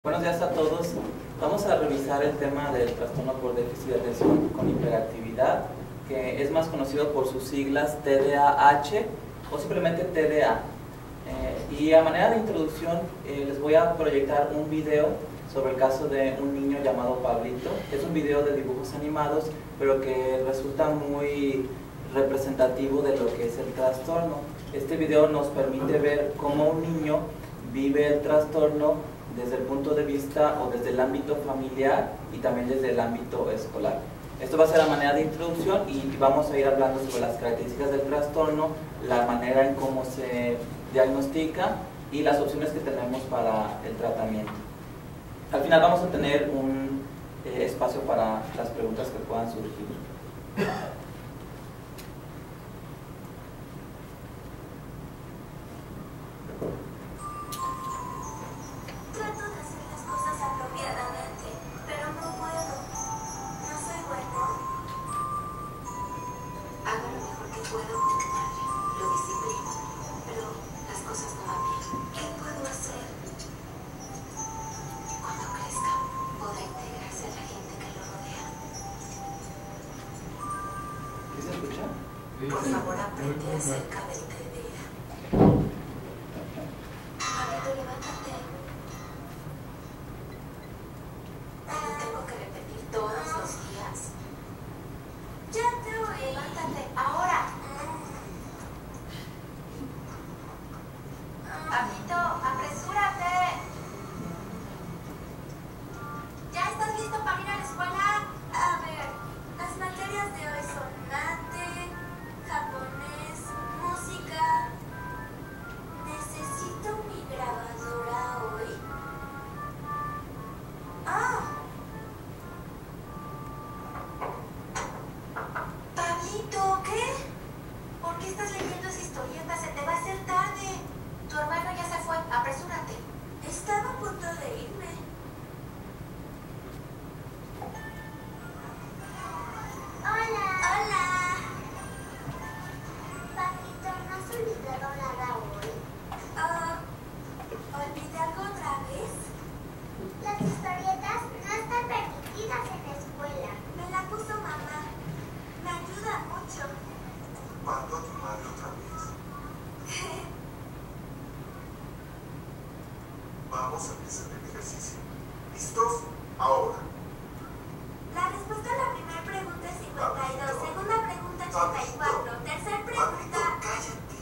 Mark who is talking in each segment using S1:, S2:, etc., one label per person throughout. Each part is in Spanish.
S1: Buenos días a todos. Vamos a revisar el tema del trastorno por déficit de atención con hiperactividad, que es más conocido por sus siglas TDAH o simplemente TDA. Y a manera de introducción les voy a proyectar un video sobre el caso de un niño llamado Pablito. Es un video de dibujos animados, pero que resulta muy representativo de lo que es el trastorno. Este video nos permite ver cómo un niño vive el trastorno desde el punto de vista o desde el ámbito familiar y también desde el ámbito escolar. Esto va a ser a manera de introducción y vamos a ir hablando sobre las características del trastorno, la manera en cómo se diagnostica y las opciones que tenemos para el tratamiento. Al final vamos a tener un espacio para las preguntas que puedan surgir.
S2: Por favor, aprende acerca del TDA. Pablito, levántate. Te lo tengo que repetir todos los días. Ya te oí. Levántate, ahora. Pablito, apresúrate. ¿Ya estás listo para ir a la escuela? A ver, las materias de hoy son mate, japonés, música. ¿Necesito mi grabadora hoy? Pablito, ¿qué? ¿Por qué estás leyendo esa historieta? Se te va a hacer tarde. Tu hermano ya se fue. Apresúrate. Estaba a punto de irme. Hola. Pablito, ¿no has olvidado nada hoy? ¿Olvidé algo otra vez? Las historietas no están permitidas en la escuela. Me la puso mamá. Me ayuda mucho.
S3: ¿Cuándo a tu madre otra vez? Vamos a empezar el ejercicio. ¿Listos? Ahora.
S2: La respuesta a la primera pregunta es 52, segunda pregunta 84, tercera pregunta...
S3: Pablito, cállate.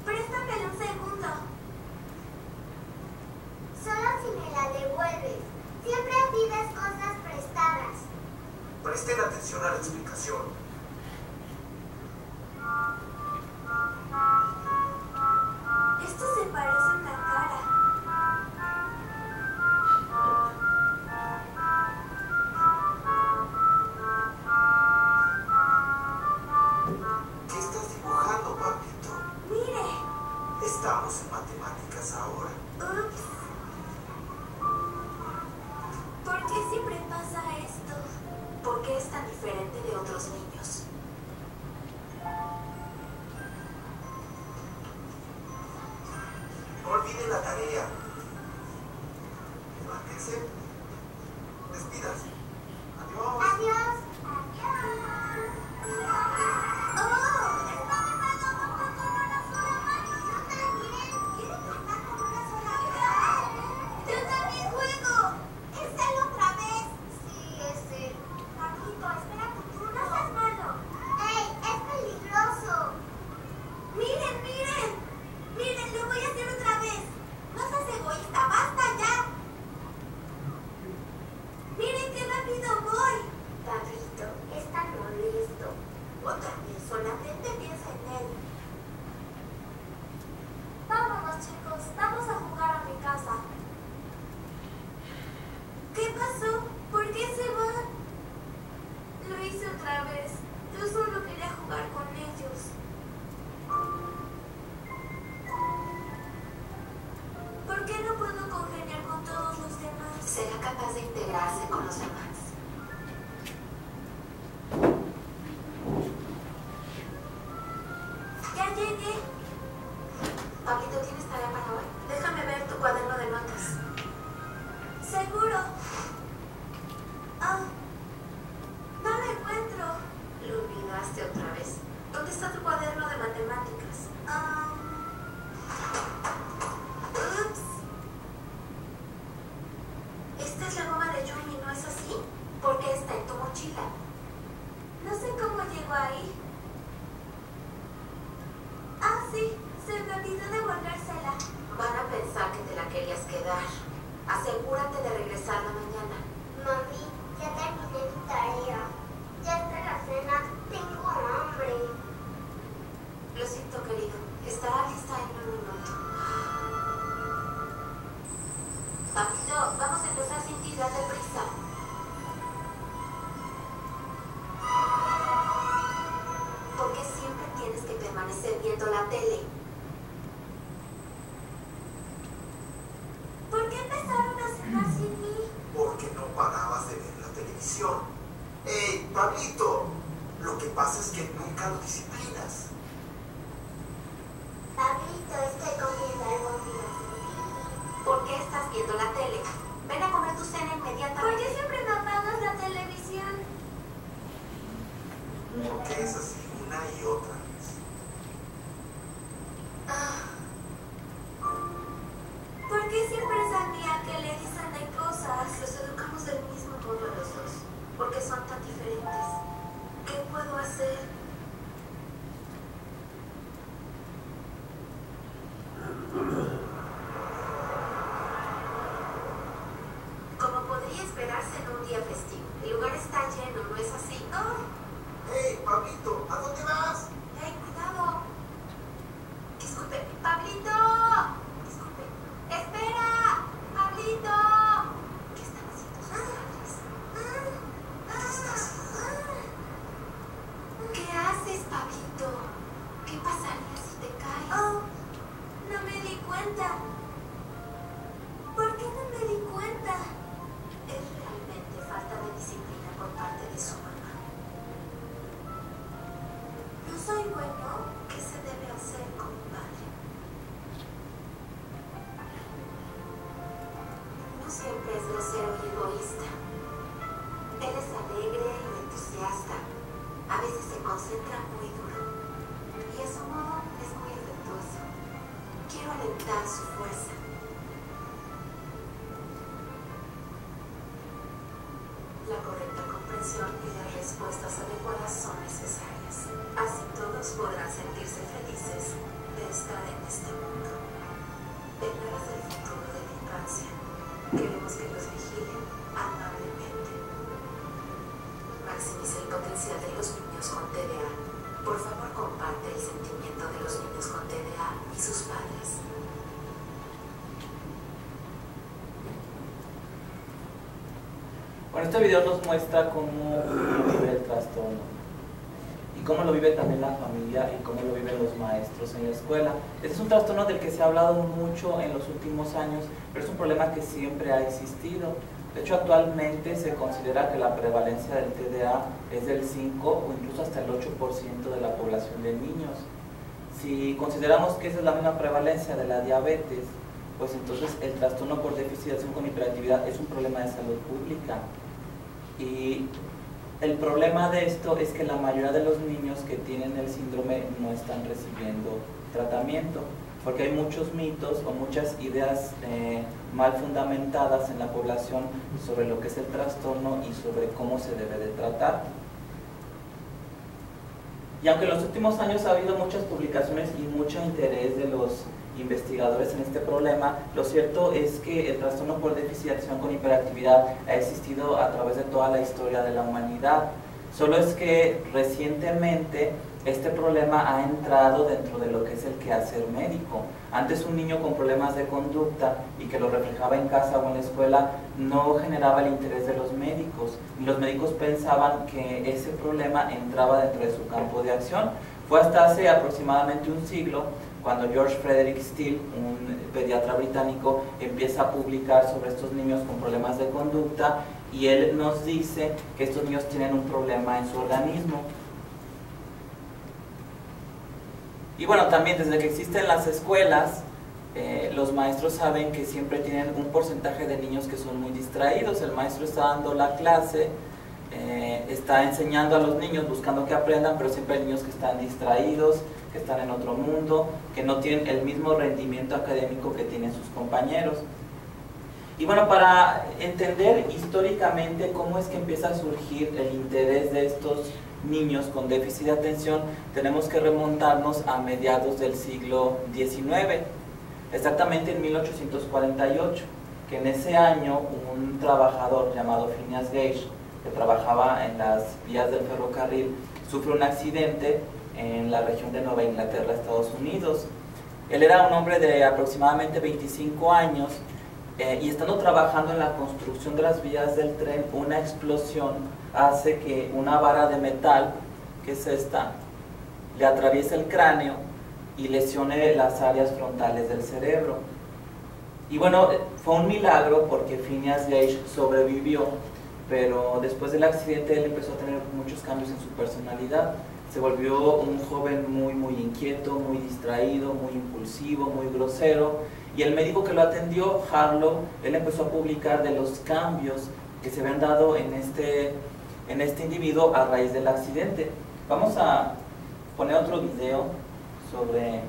S2: Préstamelo un segundo. Solo si me la devuelves. Siempre pides cosas prestadas.
S3: Presten atención a la explicación.
S2: Esto se parece a una cara.
S3: ¿Qué estás dibujando, Pablito?
S2: Mire.
S3: Estamos en matemáticas ahora.
S2: Ups. ¿Por qué siempre pasa esto? ¿Por qué es tan diferente de otros niños?
S3: No olviden la tarea. Levántense. Despídase. Adiós.
S2: Adiós. ¡Oh! ¡Está besando con una sola mano! Yo también. ¿Quiere tocar con una sola mano? ¡Yo también juego! ¡Es él otra vez! Sí, es él. Pablito, espera tu turno. ¡No seas malo! ¡Ey! ¡Es peligroso! ¡Miren! ¡Miren! ¡Lo voy a hacer otra vez! ¡No seas egoísta! ¡Basta ya! ¡Miren qué rápido voy! Pablito. devolvérsela.
S4: Van a pensar que te la querías quedar. Asegúrate de regresarla mañana.
S2: Mami, ya terminé mi tarea. Ya está la cena. Tengo hambre.
S4: Lo siento, querido. Estará lista en un minuto. Papito, vamos a empezar sin ti, date prisa. ¿Por qué siempre tienes que permanecer viendo la tele?
S2: ¿Por qué empezaron a cenar sin mí?
S3: Porque no parabas de ver la televisión. ¡Ey, Pablito! Lo que pasa es que nunca lo disciplinas.
S2: Pablito, estoy comiendo algo sin
S4: ¿Por qué estás viendo la tele? Ven a comer tu cena inmediatamente.
S2: ¿Por qué siempre me apagas la televisión?
S3: Porque es así una y otra vez.
S2: ¿Por qué siempre es a mí a que le dicen de cosas?
S4: Los educamos del mismo modo a los dos, porque son tan diferentes. ¿Qué puedo hacer? Como podría esperarse en un día festivo, el lugar está lleno, ¿no es así?
S3: ¡Ey, Pablito! ¿A dónde vas?
S4: ¡Hey, cuidado! Disculpe, Pablito. Disculpe. ¡Espera! ¡Pablito! ¿Qué están haciendo sus padres?
S3: ¿Qué estás haciendo?
S4: ¿Qué haces, Pablito? ¿Qué pasaría si te caes?
S2: Oh, no me di cuenta. ¿Por qué no me di cuenta?
S4: Es realmente falta de disciplina por parte de su mamá.
S2: ¿No soy bueno?
S4: ¿Qué se debe hacer como padre? No siempre es grosero y egoísta. Él es alegre y entusiasta. A veces se concentra muy duro. Y a su modo es muy afectuoso. Quiero alentar su fuerza. La correcta comprensión y las respuestas adecuadas son necesarias. Así todos podrán sentirse felices de estar en este mundo. Vengarás del futuro de la infancia. Queremos que los vigilen amablemente. Maximiza el potencial de los niños con TDA. Por favor, comparte el sentimiento de los niños con TDA y sus padres.
S1: Bueno, este video nos muestra cómo vive el trastorno y cómo lo vive también la familia y cómo lo viven los maestros en la escuela. Este es un trastorno del que se ha hablado mucho en los últimos años, pero es un problema que siempre ha existido. De hecho, actualmente se considera que la prevalencia del TDA es del 5 o incluso hasta el 8% de la población de niños. Si consideramos que esa es la misma prevalencia de la diabetes, pues entonces el trastorno por déficit de atención con hiperactividad es un problema de salud pública. Y el problema de esto es que la mayoría de los niños que tienen el síndrome no están recibiendo tratamiento, porque hay muchos mitos o muchas ideas mal fundamentadas en la población sobre lo que es el trastorno y sobre cómo se debe de tratar. Y aunque en los últimos años ha habido muchas publicaciones y mucho interés de los investigadores en este problema, lo cierto es que el trastorno por déficit de atención con hiperactividad ha existido a través de toda la historia de la humanidad. Solo es que recientemente este problema ha entrado dentro de lo que es el quehacer médico. Antes un niño con problemas de conducta y que lo reflejaba en casa o en la escuela no generaba el interés de los médicos. Y los médicos pensaban que ese problema entraba dentro de su campo de acción. Fue hasta hace aproximadamente un siglo cuando George Frederick Steele, un pediatra británico, empieza a publicar sobre estos niños con problemas de conducta y él nos dice que estos niños tienen un problema en su organismo. Y bueno, también desde que existen las escuelas, los maestros saben que siempre tienen un porcentaje de niños que son muy distraídos. El maestro está dando la clase, está enseñando a los niños, buscando que aprendan, pero siempre hay niños que están distraídos, que están en otro mundo, que no tienen el mismo rendimiento académico que tienen sus compañeros. Y bueno, para entender históricamente cómo es que empieza a surgir el interés de estos niños con déficit de atención, tenemos que remontarnos a mediados del siglo XIX, exactamente en 1848, que en ese año un trabajador llamado Phineas Gage, que trabajaba en las vías del ferrocarril, sufre un accidente en la región de Nueva Inglaterra, Estados Unidos. Él era un hombre de aproximadamente 25 años y estando trabajando en la construcción de las vías del tren, una explosión hace que una vara de metal, que es esta, le atraviese el cráneo y lesione las áreas frontales del cerebro. Y bueno, fue un milagro porque Phineas Gage sobrevivió, pero después del accidente él empezó a tener muchos cambios en su personalidad. Se volvió un joven muy inquieto, muy distraído, muy impulsivo, muy grosero. Y el médico que lo atendió, Harlow, él empezó a publicar de los cambios que se habían dado en este individuo a raíz del accidente. Vamos a poner otro video sobre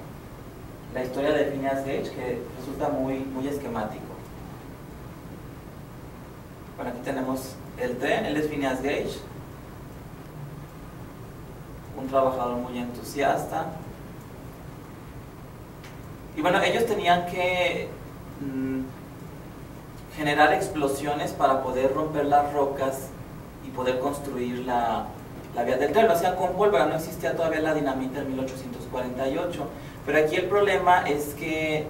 S1: la historia de Phineas Gage, que resulta muy esquemático. Bueno, aquí tenemos el tren, él es Phineas Gage, un trabajador muy entusiasta. Y bueno, ellos tenían que generar explosiones para poder romper las rocas y poder construir la vía del tren. Lo hacían con pólvora, no existía todavía la dinamita en 1848. Pero aquí el problema es que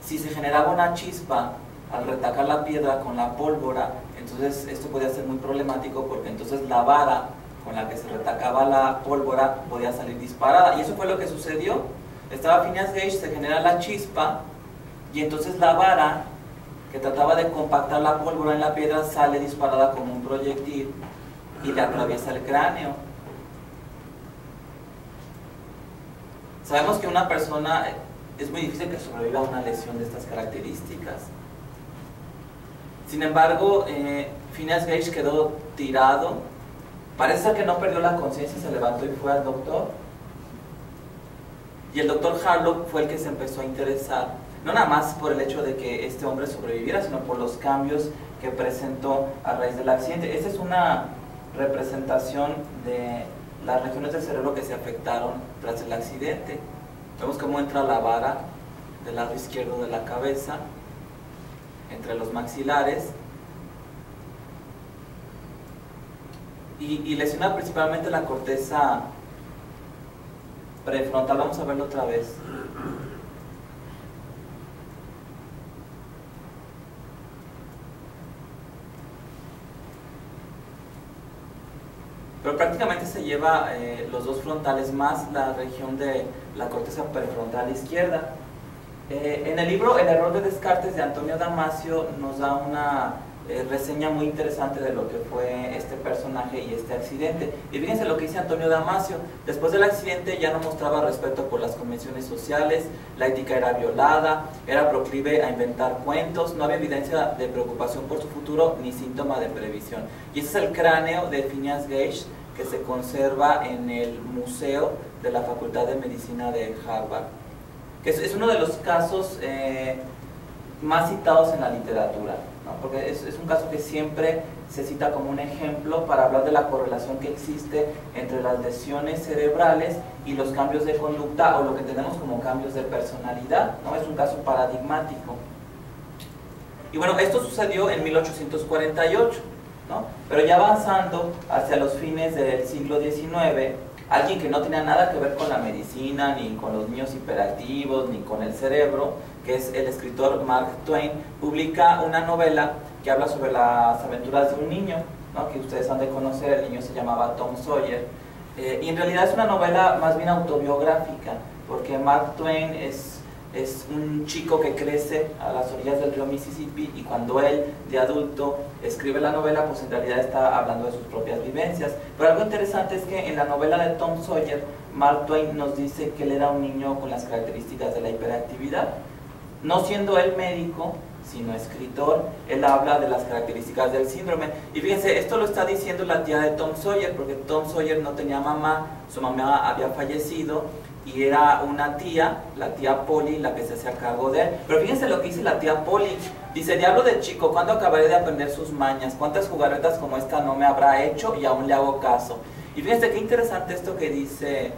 S1: si se generaba una chispa al retacar la piedra con la pólvora, entonces esto podía ser muy problemático, porque entonces la vara con la que se retacaba la pólvora podía salir disparada. Y eso fue lo que sucedió. Estaba Phineas Gage, se genera la chispa, y entonces la vara que trataba de compactar la pólvora en la piedra sale disparada como un proyectil y le atraviesa el cráneo. Sabemos que una persona, es muy difícil que sobreviva a una lesión de estas características. Sin embargo, Phineas Gage quedó tirado. Parece ser que no perdió la conciencia, se levantó y fue al doctor. Y el doctor Harlow fue el que se empezó a interesar, no nada más por el hecho de que este hombre sobreviviera, sino por los cambios que presentó a raíz del accidente. Esta es una representación de las regiones del cerebro que se afectaron tras el accidente. Vemos cómo entra la vara del lado izquierdo de la cabeza, entre los maxilares, y lesiona principalmente la corteza prefrontal. Vamos a verlo otra vez. Pero prácticamente se lleva los dos frontales más la región de la corteza prefrontal izquierda. En el libro El error de Descartes de Antonio Damasio nos da una reseña muy interesante de lo que fue este personaje y este accidente. Y fíjense lo que dice Antonio Damasio: después del accidente ya no mostraba respeto por las convenciones sociales, la ética era violada, era proclive a inventar cuentos, no había evidencia de preocupación por su futuro ni síntoma de previsión. Y ese es el cráneo de Phineas Gage, que se conserva en el Museo de la Facultad de Medicina de Harvard, que es uno de los casos más citados en la literatura, ¿no? Porque es un caso que siempre se cita como un ejemplo para hablar de la correlación que existe entre las lesiones cerebrales y los cambios de conducta, o lo que tenemos como cambios de personalidad, ¿no? Es un caso paradigmático. Y bueno, esto sucedió en 1848, ¿no? Pero ya avanzando hacia los fines del siglo XIX, alguien que no tenía nada que ver con la medicina, ni con los niños hiperactivos, ni con el cerebro, que es el escritor Mark Twain, publica una novela que habla sobre las aventuras de un niño, ¿no? Que ustedes han de conocer. El niño se llamaba Tom Sawyer, y en realidad es una novela más bien autobiográfica, porque Mark Twain es un chico que crece a las orillas del río Mississippi, y cuando él, de adulto, escribe la novela, pues en realidad está hablando de sus propias vivencias. Pero algo interesante es que en la novela de Tom Sawyer, Mark Twain nos dice que él era un niño con las características de la hiperactividad. No siendo él médico, sino escritor, él habla de las características del síndrome. Y fíjense, esto lo está diciendo la tía de Tom Sawyer, porque Tom Sawyer no tenía mamá, su mamá había fallecido, y era una tía, la tía Polly, la que se hacía cargo de él. Pero fíjense lo que dice la tía Polly. Dice: diablo de chico, ¿cuándo acabaré de aprender sus mañas? ¿Cuántas jugarretas como esta no me habrá hecho y aún le hago caso? Y fíjense qué interesante esto que dice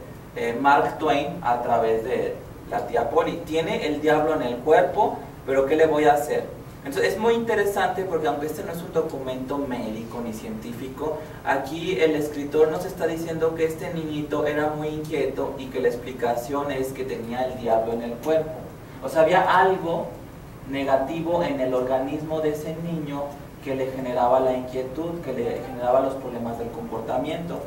S1: Mark Twain a través de la tía Polly. Tiene el diablo en el cuerpo, pero ¿qué le voy a hacer? Entonces es muy interesante porque aunque este no es un documento médico ni científico, aquí el escritor nos está diciendo que este niñito era muy inquieto y que la explicación es que tenía el diablo en el cuerpo. O sea, había algo negativo en el organismo de ese niño que le generaba la inquietud, que le generaba los problemas del comportamiento.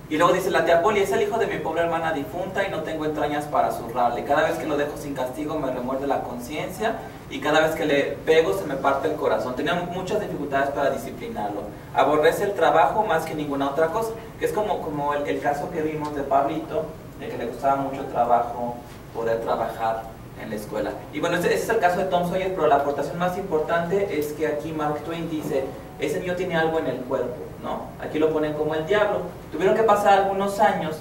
S1: Y luego dice la tía Polly, es el hijo de mi pobre hermana difunta y no tengo entrañas para zurrarle. Cada vez que lo dejo sin castigo me remuerde la conciencia y cada vez que le pego se me parte el corazón. Tenía muchas dificultades para disciplinarlo. Aborrece el trabajo más que ninguna otra cosa, que es como el caso que vimos de Pablito, de que le costaba mucho trabajo poder trabajar en la escuela. Y bueno, ese es el caso de Tom Sawyer, pero la aportación más importante es que aquí Mark Twain dice, ese niño tiene algo en el cuerpo, ¿no? Aquí lo ponen como el diablo. Tuvieron que pasar algunos años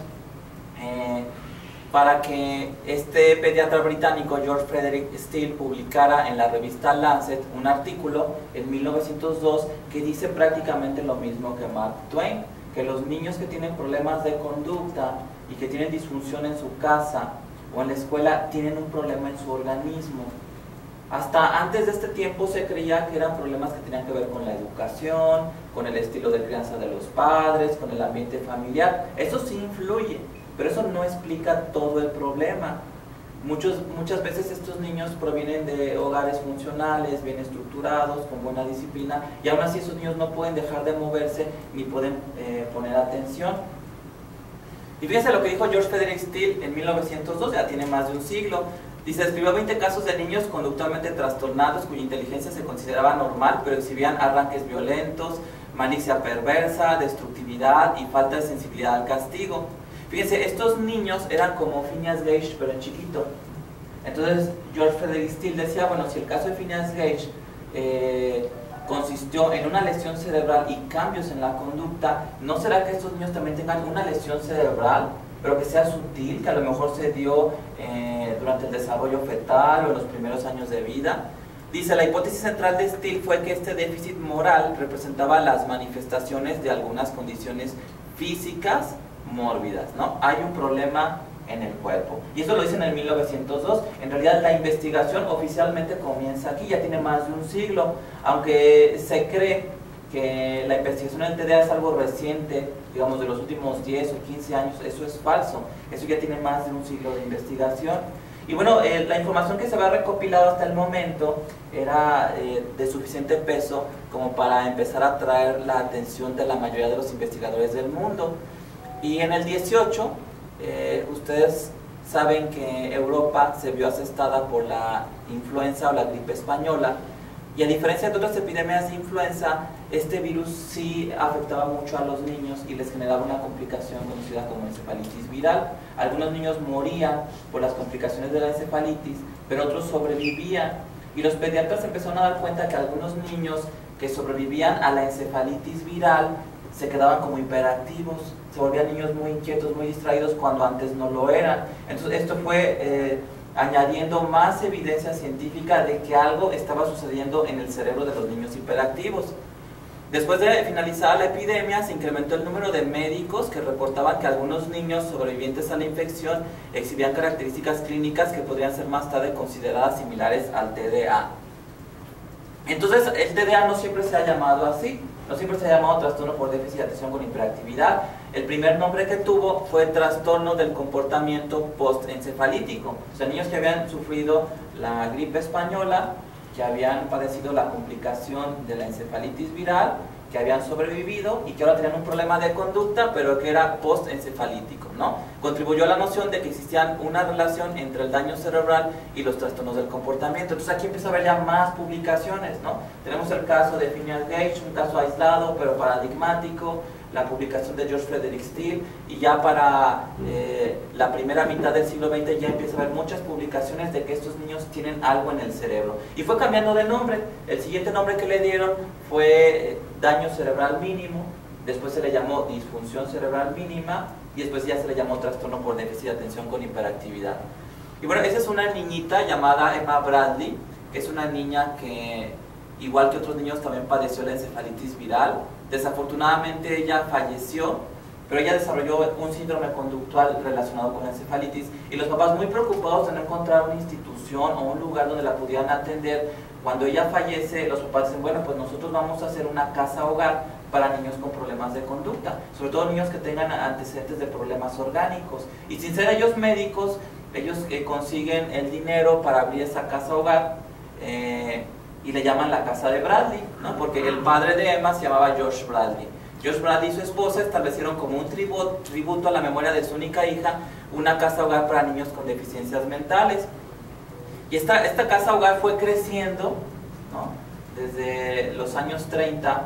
S1: para que este pediatra británico George Frederick Steele publicara en la revista Lancet un artículo en 1902 que dice prácticamente lo mismo que Mark Twain, que los niños que tienen problemas de conducta y que tienen disfunción en su casa o en la escuela tienen un problema en su organismo. Hasta antes de este tiempo se creía que eran problemas que tenían que ver con la educación, con el estilo de crianza de los padres, con el ambiente familiar. Eso sí influye, pero eso no explica todo el problema. Muchas veces estos niños provienen de hogares funcionales, bien estructurados, con buena disciplina, y aún así esos niños no pueden dejar de moverse ni pueden poner atención. Y fíjense lo que dijo George Frederick Steele en 1902, ya tiene más de un siglo. Dice, escribió 20 casos de niños conductualmente trastornados cuya inteligencia se consideraba normal, pero exhibían arranques violentos, malicia perversa, destructividad y falta de sensibilidad al castigo. Fíjense, estos niños eran como Phineas Gage, pero en chiquito. Entonces George Frederick Steele decía, bueno, si el caso de Phineas Gage consistió en una lesión cerebral y cambios en la conducta, ¿no será que estos niños también tengan una lesión cerebral, pero que sea sutil, que a lo mejor se dio durante el desarrollo fetal o en los primeros años de vida? Dice, la hipótesis central de Steele fue que este déficit moral representaba las manifestaciones de algunas condiciones físicas mórbidas, ¿no? Hay un problema en el cuerpo. Y eso lo dicen en 1902. En realidad la investigación oficialmente comienza aquí, ya tiene más de un siglo, aunque se cree que la investigación del TDA es algo reciente, digamos de los últimos 10 o 15 años, eso es falso, eso ya tiene más de un siglo de investigación. Y bueno, la información que se había recopilado hasta el momento era de suficiente peso como para empezar a atraer la atención de la mayoría de los investigadores del mundo. Y en el 18, ustedes saben que Europa se vio asestada por la influenza o la gripe española, y a diferencia de otras epidemias de influenza, este virus sí afectaba mucho a los niños y les generaba una complicación conocida como encefalitis viral. Algunos niños morían por las complicaciones de la encefalitis, pero otros sobrevivían, y los pediatras empezaron a dar cuenta que algunos niños que sobrevivían a la encefalitis viral se quedaban como hiperactivos, se volvían niños muy inquietos, muy distraídos cuando antes no lo eran. Entonces esto fue añadiendo más evidencia científica de que algo estaba sucediendo en el cerebro de los niños hiperactivos. Después de finalizar la epidemia, se incrementó el número de médicos que reportaban que algunos niños sobrevivientes a la infección exhibían características clínicas que podrían ser más tarde consideradas similares al TDA. Entonces el TDA no siempre se ha llamado así, no siempre se ha llamado trastorno por déficit de atención con hiperactividad. El primer nombre que tuvo fue trastorno del comportamiento postencefalítico. O sea, niños que habían sufrido la gripe española, que habían padecido la complicación de la encefalitis viral, que habían sobrevivido y que ahora tenían un problema de conducta, pero que era postencefalítico, ¿no? Contribuyó a la noción de que existía una relación entre el daño cerebral y los trastornos del comportamiento. Entonces aquí empieza a haber ya más publicaciones, ¿no? Tenemos el caso de Phineas Gage, un caso aislado pero paradigmático, la publicación de George Frederick Steele, y ya para la primera mitad del siglo XX ya empieza a haber muchas publicaciones de que estos niños tienen algo en el cerebro. Y fue cambiando de nombre. El siguiente nombre que le dieron fue daño cerebral mínimo, después se le llamó disfunción cerebral mínima, y después ya se le llamó trastorno por déficit de atención con hiperactividad. Y bueno, esa es una niñita llamada Emma Bradley, que es una niña que, igual que otros niños, también padeció la encefalitis viral. Desafortunadamente ella falleció pero ella desarrolló un síndrome conductual relacionado con la encefalitis y los papás muy preocupados de no encontrar una institución o un lugar donde la pudieran atender. Cuando ella fallece, los papás dicen, bueno, pues nosotros vamos a hacer una casa hogar para niños con problemas de conducta, sobre todo niños que tengan antecedentes de problemas orgánicos. Y sin ser ellos médicos, ellos consiguen el dinero para abrir esa casa hogar y le llaman la casa de Bradley, ¿no? Porque el padre de Emma se llamaba George Bradley. George Bradley y su esposa establecieron como un tributo a la memoria de su única hija una casa hogar para niños con deficiencias mentales. Y esta casa hogar fue creciendo, ¿no?, desde los años 30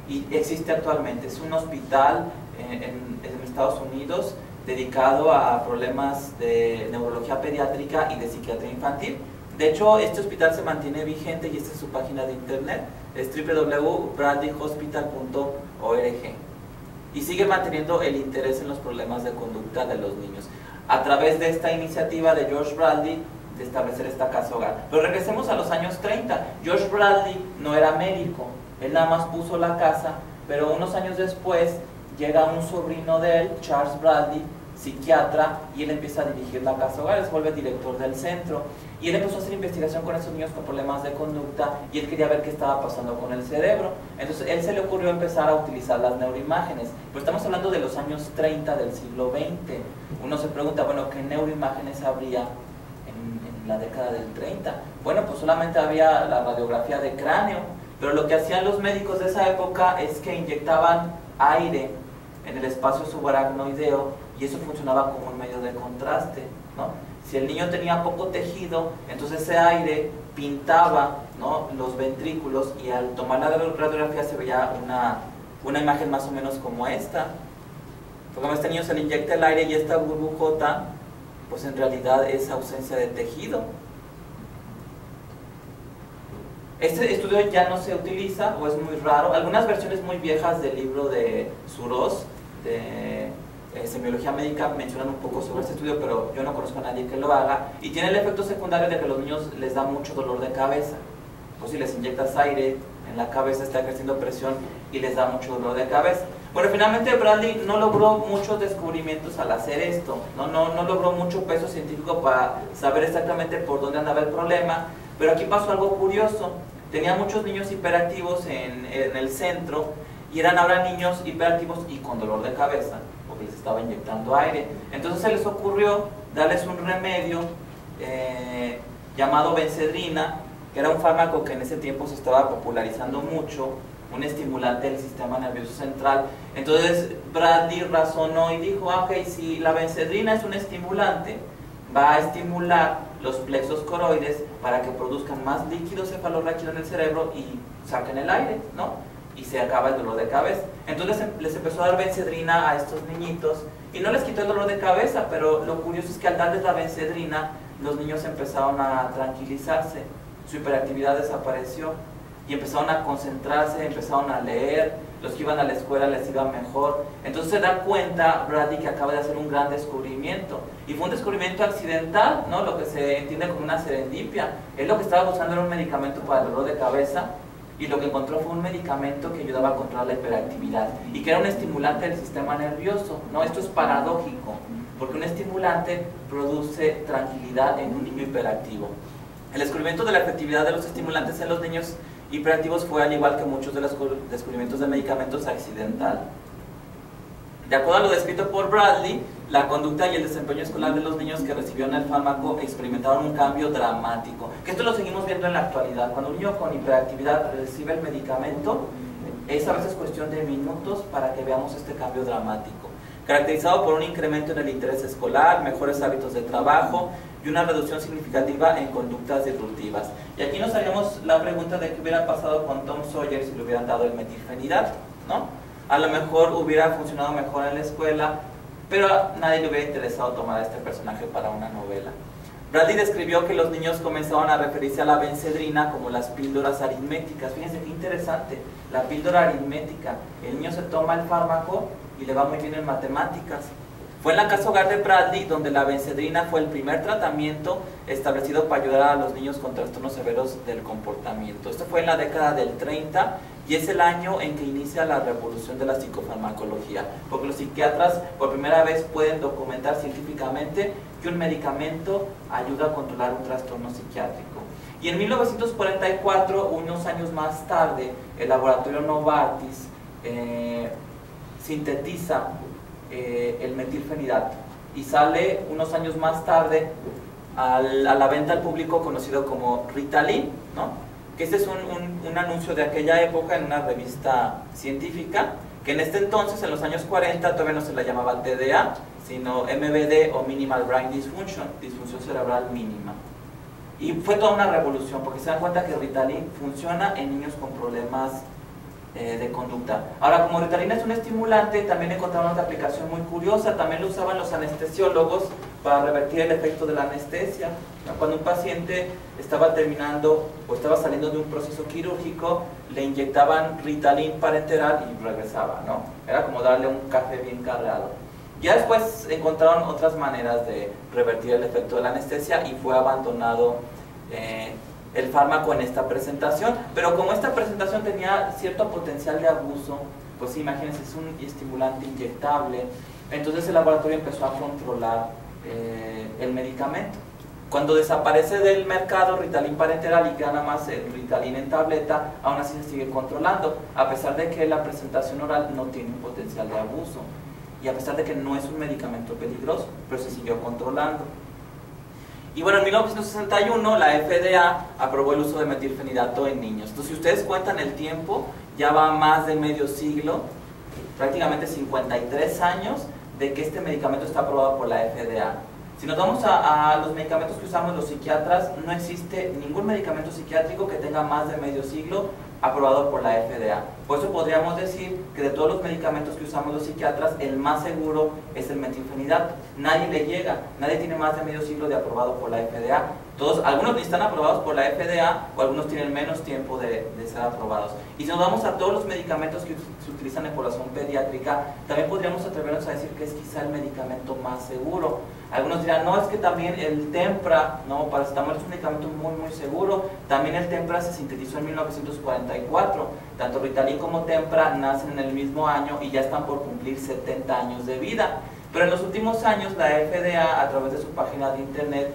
S1: y existe actualmente. Es un hospital en Estados Unidos dedicado a problemas de neurología pediátrica y de psiquiatría infantil. De hecho, este hospital se mantiene vigente y esta es su página de internet, es www.bradleyhospital.org, y sigue manteniendo el interés en los problemas de conducta de los niños a través de esta iniciativa de George Bradley de establecer esta casa hogar. Pero regresemos a los años 30. George Bradley no era médico, él nada más puso la casa, pero unos años después llega un sobrino de él, Charles Bradley, psiquiatra, y él empieza a dirigir la casa hogar, se vuelve director del centro, y él empezó a hacer investigación con esos niños con problemas de conducta, y él quería ver qué estaba pasando con el cerebro. Entonces él se le ocurrió empezar a utilizar las neuroimágenes, pero estamos hablando de los años 30 del siglo XX. Uno se pregunta, bueno, ¿qué neuroimágenes habría en la década del 30? Bueno, pues solamente había la radiografía de cráneo, pero lo que hacían los médicos de esa época es que inyectaban aire en el espacio subaracnoideo y eso funcionaba como un medio de contraste, ¿no? Si el niño tenía poco tejido, entonces ese aire pintaba, ¿no?, los ventrículos, y al tomar la radiografía se veía una imagen más o menos como esta. Porque a este niño se le inyecta el aire y esta burbujota, pues en realidad es ausencia de tejido. Este estudio ya no se utiliza o es muy raro. Algunas versiones muy viejas del libro de Suros, de semiología médica, mencionan un poco sobre este estudio, pero yo no conozco a nadie que lo haga, y tiene el efecto secundario de que a los niños les da mucho dolor de cabeza. Pues si les inyectas aire en la cabeza, está creciendo presión y les da mucho dolor de cabeza. Bueno, finalmente Bradley no logró muchos descubrimientos al hacer esto, no logró mucho peso científico para saber exactamente por dónde andaba el problema, pero aquí pasó algo curioso. Tenía muchos niños hiperactivos en el centro, y eran ahora niños hiperactivos y con dolor de cabeza, porque les estaba inyectando aire. Entonces se les ocurrió darles un remedio llamado Benzedrina, que era un fármaco que en ese tiempo se estaba popularizando mucho, un estimulante del sistema nervioso central. Entonces Bradley razonó y dijo, ok, si la Benzedrina es un estimulante, va a estimular los plexos coroides para que produzcan más líquido cefalorraquídeo en el cerebro y saquen el aire, ¿no?, y se acaba el dolor de cabeza. Entonces les empezó a dar Benzedrina a estos niñitos y no les quitó el dolor de cabeza, pero lo curioso es que al darles la Benzedrina los niños empezaron a tranquilizarse, su hiperactividad desapareció y empezaron a concentrarse, empezaron a leer, los que iban a la escuela les iba mejor. Entonces se da cuenta Bradley que acaba de hacer un gran descubrimiento, y fue un descubrimiento accidental, ¿no?, lo que se entiende como una serendipia. Él lo que estaba buscando era un medicamento para el dolor de cabeza, y lo que encontró fue un medicamento que ayudaba a controlar la hiperactividad y que era un estimulante del sistema nervioso, ¿no? Esto es paradójico, porque un estimulante produce tranquilidad en un niño hiperactivo. El descubrimiento de la efectividad de los estimulantes en los niños hiperactivos fue, al igual que muchos de los descubrimientos de medicamentos, accidental. De acuerdo a lo descrito por Bradley, la conducta y el desempeño escolar de los niños que recibieron el fármaco experimentaron un cambio dramático. Que esto lo seguimos viendo en la actualidad. Cuando un niño con hiperactividad recibe el medicamento, es a veces cuestión de minutos para que veamos este cambio dramático, caracterizado por un incremento en el interés escolar, mejores hábitos de trabajo y una reducción significativa en conductas disruptivas. Y aquí nos haríamos la pregunta de qué hubiera pasado con Tom Sawyer si le hubieran dado el metilfenidato, ¿no? A lo mejor hubiera funcionado mejor en la escuela, pero a nadie le hubiera interesado tomar a este personaje para una novela. Bradley describió que los niños comenzaban a referirse a la Benzedrina como las píldoras aritméticas. Fíjense qué interesante, la píldora aritmética. El niño se toma el fármaco y le va muy bien en matemáticas. Fue en la casa hogar de Bradley donde la Benzedrina fue el primer tratamiento establecido para ayudar a los niños con trastornos severos del comportamiento. Esto fue en la década del 30, y es el año en que inicia la revolución de la psicofarmacología, porque los psiquiatras por primera vez pueden documentar científicamente que un medicamento ayuda a controlar un trastorno psiquiátrico. Y en 1944, unos años más tarde, el laboratorio Novartis sintetiza el metilfenidato y sale unos años más tarde a la venta al público conocido como Ritalin, ¿no? Que este es un anuncio de aquella época en una revista científica, que en este entonces, en los años 40, todavía no se la llamaba TDA, sino MBD o Minimal Brain Dysfunction, disfunción cerebral mínima. Y fue toda una revolución, porque se dan cuenta que Ritalin funciona en niños con problemas de conducta. Ahora, como Ritalin es un estimulante, también encontraron otra aplicación muy curiosa, también lo usaban los anestesiólogos para revertir el efecto de la anestesia. Cuando un paciente estaba terminando o estaba saliendo de un proceso quirúrgico, le inyectaban Ritalin parenteral y regresaba, ¿no? Era como darle un café bien cargado. Ya después encontraron otras maneras de revertir el efecto de la anestesia y fue abandonado el fármaco en esta presentación, pero como esta presentación tenía cierto potencial de abuso, pues imagínense, es un estimulante inyectable, entonces el laboratorio empezó a controlar el medicamento. Cuando desaparece del mercado Ritalin parenteral y queda nada más el Ritalin en tableta, aún así se sigue controlando, a pesar de que la presentación oral no tiene un potencial de abuso y a pesar de que no es un medicamento peligroso, pero se siguió controlando. Y bueno, en 1961 la FDA aprobó el uso de metilfenidato en niños. Entonces, si ustedes cuentan el tiempo, ya va más de medio siglo, prácticamente 53 años, de que este medicamento está aprobado por la FDA. Si nos vamos a los medicamentos que usamos los psiquiatras, no existe ningún medicamento psiquiátrico que tenga más de medio siglo aprobado por la FDA. Por eso podríamos decir que de todos los medicamentos que usamos los psiquiatras, el más seguro es el metilfenidato. Nadie le llega, nadie tiene más de medio siglo de aprobado por la FDA. Algunos ni están aprobados por la FDA o algunos tienen menos tiempo de ser aprobados. Y si nos vamos a todos los medicamentos que se utilizan en población pediátrica, también podríamos atrevernos a decir que es quizá el medicamento más seguro. Algunos dirán, no, es que también el Tempra, no, paracetamol es un medicamento muy muy seguro. También el Tempra se sintetizó en 1944. Tanto Ritalin como Tempra nacen en el mismo año y ya están por cumplir 70 años de vida. Pero en los últimos años la FDA, a través de su página de internet,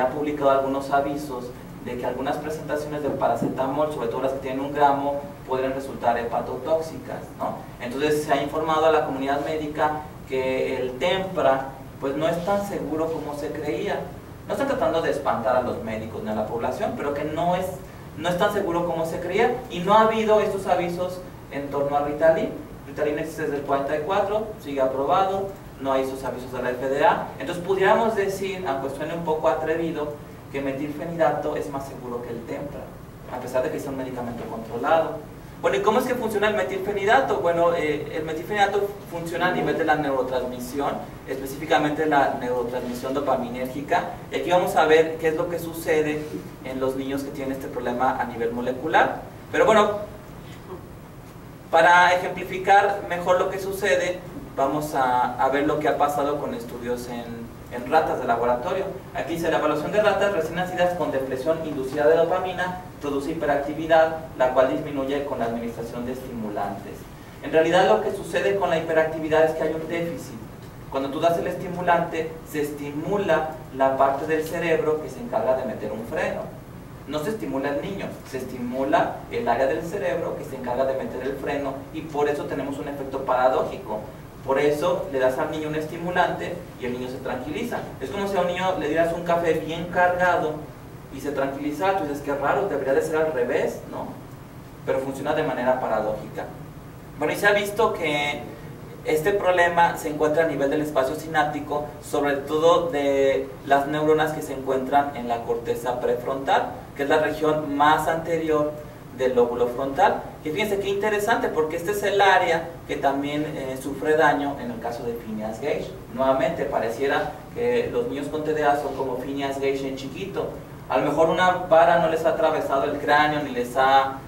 S1: ha publicado algunos avisos de que algunas presentaciones del paracetamol, sobre todo las que tienen 1 gramo, podrían resultar hepatotóxicas, ¿no? Entonces se ha informado a la comunidad médica que el Tempra pues no es tan seguro como se creía. No están tratando de espantar a los médicos ni a la población, pero que no es tan seguro como se creía, y no ha habido estos avisos en torno a Ritalin. Ritalin existe desde el 44, sigue aprobado, no hay esos avisos de la FDA. Entonces pudiéramos decir, aunque suene un poco atrevido, que metilfenidato es más seguro que el Tempra, a pesar de que es un medicamento controlado. Bueno, ¿y cómo es que funciona el metilfenidato? Bueno, el metilfenidato funciona a nivel de la neurotransmisión, específicamente la neurotransmisión dopaminérgica. Y aquí vamos a ver qué es lo que sucede en los niños que tienen este problema a nivel molecular. Pero bueno, para ejemplificar mejor lo que sucede, vamos a ver lo que ha pasado con estudios en ratas de laboratorio. Aquí dice, la evaluación de ratas recién nacidas con depresión inducida de dopamina produce hiperactividad, la cual disminuye con la administración de estimulantes. En realidad lo que sucede con la hiperactividad es que hay un déficit. Cuando tú das el estimulante, se estimula la parte del cerebro que se encarga de meter un freno. No se estimula el niño, se estimula el área del cerebro que se encarga de meter el freno, y por eso tenemos un efecto paradójico. Por eso le das al niño un estimulante y el niño se tranquiliza. Es como si a un niño le dieras un café bien cargado y se tranquiliza. Tú dices, qué raro, debería de ser al revés, ¿no? Pero funciona de manera paradójica. Bueno, y se ha visto que este problema se encuentra a nivel del espacio sináptico, sobre todo de las neuronas que se encuentran en la corteza prefrontal, que es la región más anterior del lóbulo frontal. Que fíjense qué interesante, porque este es el área que también sufre daño en el caso de Phineas Gage. Nuevamente pareciera que los niños con TDA son como Phineas Gage en chiquito. A lo mejor una vara no les ha atravesado el cráneo ni les ha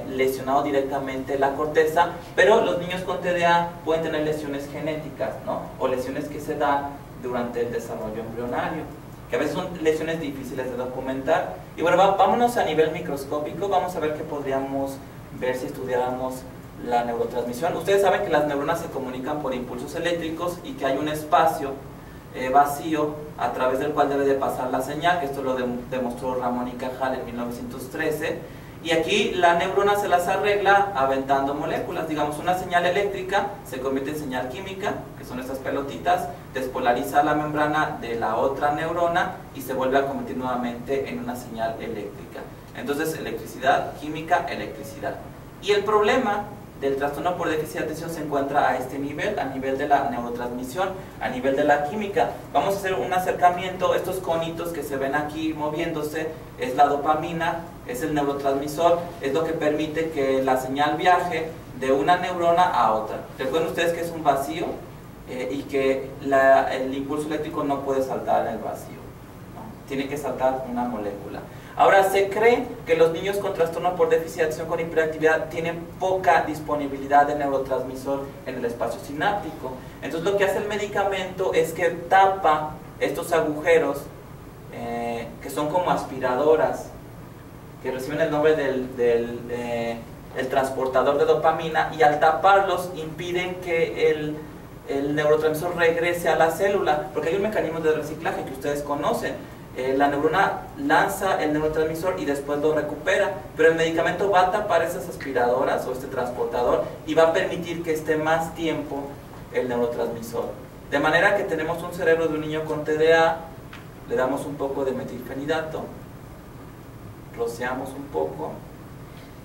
S1: lesionado directamente la corteza, pero los niños con TDA pueden tener lesiones genéticas, ¿no? O lesiones que se dan durante el desarrollo embrionario, que a veces son lesiones difíciles de documentar. Y bueno, vámonos a nivel microscópico, vamos a ver qué podríamos ver si estudiáramos la neurotransmisión. Ustedes saben que las neuronas se comunican por impulsos eléctricos y que hay un espacio vacío a través del cual debe de pasar la señal, que esto lo demostró Ramón y Cajal en 1913, y aquí la neurona se las arregla aventando moléculas. Digamos, una señal eléctrica se convierte en señal química, que son estas pelotitas, despolariza la membrana de la otra neurona y se vuelve a convertir nuevamente en una señal eléctrica. Entonces, electricidad, química, electricidad. Y el problema del trastorno por déficit de atención se encuentra a este nivel, a nivel de la neurotransmisión, a nivel de la química. Vamos a hacer un acercamiento. Estos conitos que se ven aquí moviéndose es la dopamina, es el neurotransmisor, es lo que permite que la señal viaje de una neurona a otra. Recuerden ustedes que es un vacío y que el impulso eléctrico no puede saltar en el vacío, ¿no? Tiene que saltar una molécula. Ahora, se cree que los niños con trastorno por déficit de atención con hiperactividad tienen poca disponibilidad de neurotransmisor en el espacio sináptico. Entonces, lo que hace el medicamento es que tapa estos agujeros que son como aspiradoras, que reciben el nombre el transportador de dopamina, y al taparlos impiden que el neurotransmisor regrese a la célula, porque hay un mecanismo de reciclaje que ustedes conocen. La neurona lanza el neurotransmisor y después lo recupera, pero el medicamento va a tapar esas aspiradoras o este transportador y va a permitir que esté más tiempo el neurotransmisor. De manera que tenemos un cerebro de un niño con TDA, le damos un poco de metilfenidato, rociamos un poco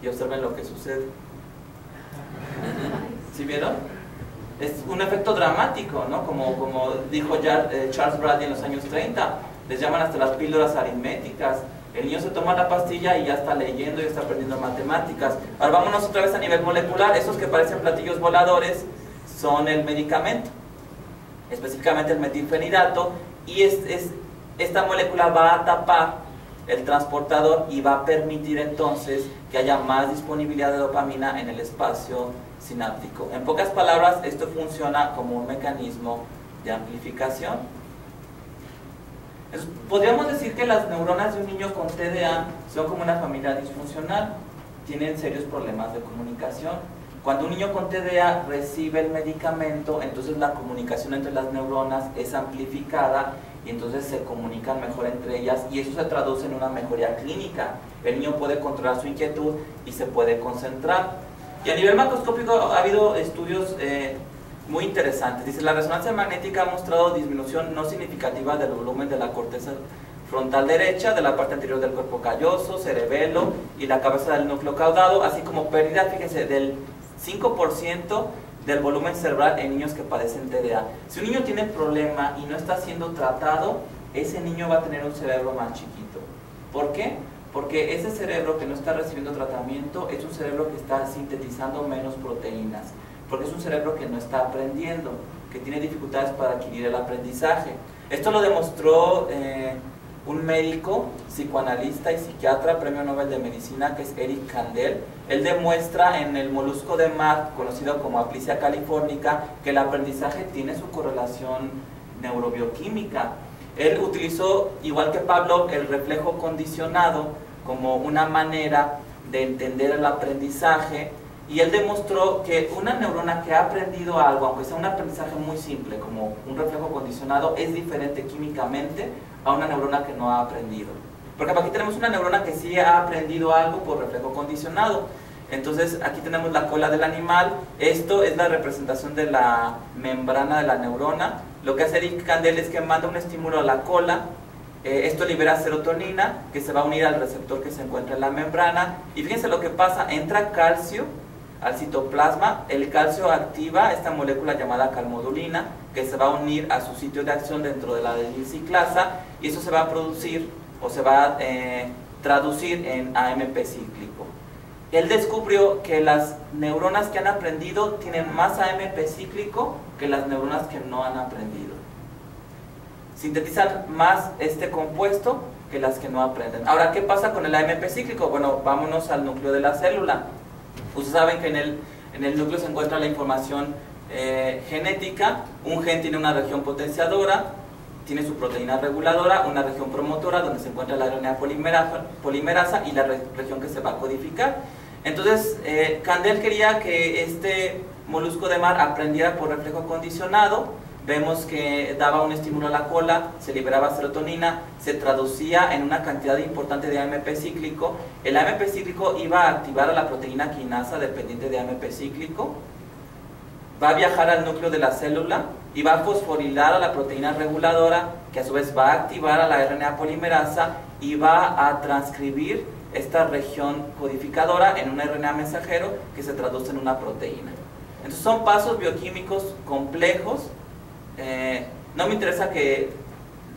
S1: y observen lo que sucede. ¿Sí vieron? Es un efecto dramático, ¿no? Como dijo ya, Charles Bradley en los años 30. Les llaman hasta las píldoras aritméticas. El niño se toma la pastilla y ya está leyendo y está aprendiendo matemáticas. Ahora vámonos otra vez a nivel molecular. Estos que parecen platillos voladores son el medicamento, específicamente el metilfenidato, y esta molécula va a tapar el transportador y va a permitir entonces que haya más disponibilidad de dopamina en el espacio sináptico. En pocas palabras, esto funciona como un mecanismo de amplificación. Podríamos decir que las neuronas de un niño con TDA son como una familia disfuncional, tienen serios problemas de comunicación. Cuando un niño con TDA recibe el medicamento, entonces la comunicación entre las neuronas es amplificada y entonces se comunican mejor entre ellas, y eso se traduce en una mejoría clínica. El niño puede controlar su inquietud y se puede concentrar. Y a nivel macroscópico ha habido estudios muy interesantes. Dice, la resonancia magnética ha mostrado disminución no significativa del volumen de la corteza frontal derecha, de la parte anterior del cuerpo calloso, cerebelo y la cabeza del núcleo caudado, así como pérdida, fíjense, del 5% del volumen cerebral en niños que padecen TDA. Si un niño tiene problema y no está siendo tratado, ese niño va a tener un cerebro más chiquito. ¿Por qué? Porque ese cerebro que no está recibiendo tratamiento es un cerebro que está sintetizando menos proteínas, porque es un cerebro que no está aprendiendo, que tiene dificultades para adquirir el aprendizaje. Esto lo demostró un médico, psicoanalista y psiquiatra, premio Nobel de Medicina, que es Eric Kandel. Él demuestra en el molusco de mar, conocido como Aplysia californica, que el aprendizaje tiene su correlación neurobioquímica. Él utilizó, igual que Pavlov, el reflejo condicionado como una manera de entender el aprendizaje, y él demostró que una neurona que ha aprendido algo, aunque sea un aprendizaje muy simple como un reflejo condicionado, es diferente químicamente a una neurona que no ha aprendido. Porque aquí tenemos una neurona que sí ha aprendido algo por reflejo condicionado. Entonces aquí tenemos la cola del animal. Esto es la representación de la membrana de la neurona. Lo que hace Eric Kandel es que manda un estímulo a la cola. Esto libera serotonina, que se va a unir al receptor que se encuentra en la membrana. Y fíjense lo que pasa, entra calcio al citoplasma. El calcio activa esta molécula llamada calmodulina, que se va a unir a su sitio de acción dentro de la adenyl-ciclasa, y eso se va a producir o se va a traducir en AMP cíclico. Él descubrió que las neuronas que han aprendido tienen más AMP cíclico que las neuronas que no han aprendido. Sintetizan más este compuesto que las que no aprenden. Ahora, ¿qué pasa con el AMP cíclico? Bueno, vámonos al núcleo de la célula. Ustedes saben que en el núcleo se encuentra la información genética. Un gen tiene una región potenciadora, tiene su proteína reguladora, una región promotora donde se encuentra la RNA polimerasa y la región que se va a codificar. Entonces, Candel quería que este molusco de mar aprendiera por reflejo condicionado. Vemos que daba un estímulo a la cola, se liberaba serotonina, se traducía en una cantidad importante de AMP cíclico. El AMP cíclico iba a activar a la proteína quinasa dependiente de AMP cíclico, va a viajar al núcleo de la célula y va a fosforilar a la proteína reguladora, que a su vez va a activar a la RNA polimerasa y va a transcribir esta región codificadora en un RNA mensajero que se traduce en una proteína. Entonces son pasos bioquímicos complejos. No me interesa que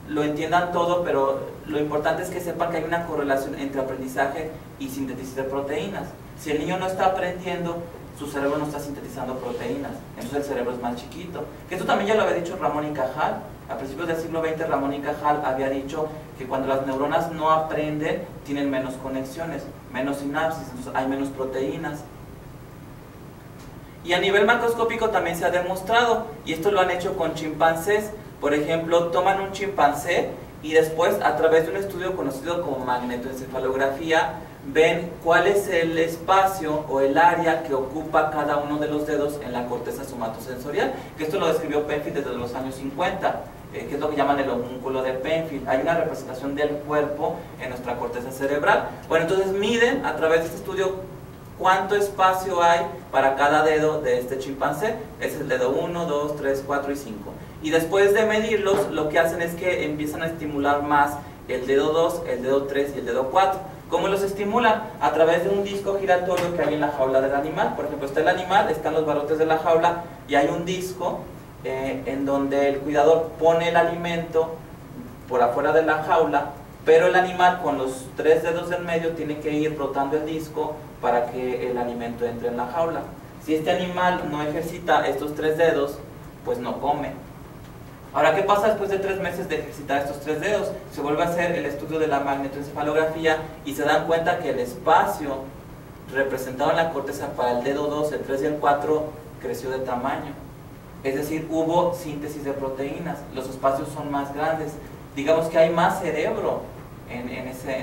S1: lo entiendan todo, pero lo importante es que sepan que hay una correlación entre aprendizaje y síntesis de proteínas. Si el niño no está aprendiendo, su cerebro no está sintetizando proteínas, entonces el cerebro es más chiquito. Que esto también ya lo había dicho Ramón y Cajal. A principios del siglo XX Ramón y Cajal había dicho que cuando las neuronas no aprenden, tienen menos conexiones, menos sinapsis, entonces hay menos proteínas. Y a nivel macroscópico también se ha demostrado, y esto lo han hecho con chimpancés. Por ejemplo, toman un chimpancé y después, a través de un estudio conocido como magnetoencefalografía, ven cuál es el espacio o el área que ocupa cada uno de los dedos en la corteza somatosensorial, que esto lo describió Penfield desde los años 50, que es lo que llaman el homúnculo de Penfield. Hay una representación del cuerpo en nuestra corteza cerebral. Bueno, entonces miden a través de este estudio cuánto espacio hay para cada dedo de este chimpancé. Es el dedo 1, 2, 3, 4 y 5. Y después de medirlos, lo que hacen es que empiezan a estimular más el dedo 2, el dedo 3 y el dedo 4. ¿Cómo los estimulan? A través de un disco giratorio que hay en la jaula del animal. Por ejemplo, está el animal, están los barrotes de la jaula y hay un disco en donde el cuidador pone el alimento por afuera de la jaula, pero el animal con los 3 dedos del medio tiene que ir rotando el disco para que el alimento entre en la jaula. Si este animal no ejercita estos 3 dedos, pues no come. Ahora, ¿qué pasa después de 3 meses de ejercitar estos 3 dedos? Se vuelve a hacer el estudio de la magnetoencefalografía y se dan cuenta que el espacio representado en la corteza para el dedo 2, el 3 y el 4 creció de tamaño. Es decir, hubo síntesis de proteínas, los espacios son más grandes. Digamos que hay más cerebro en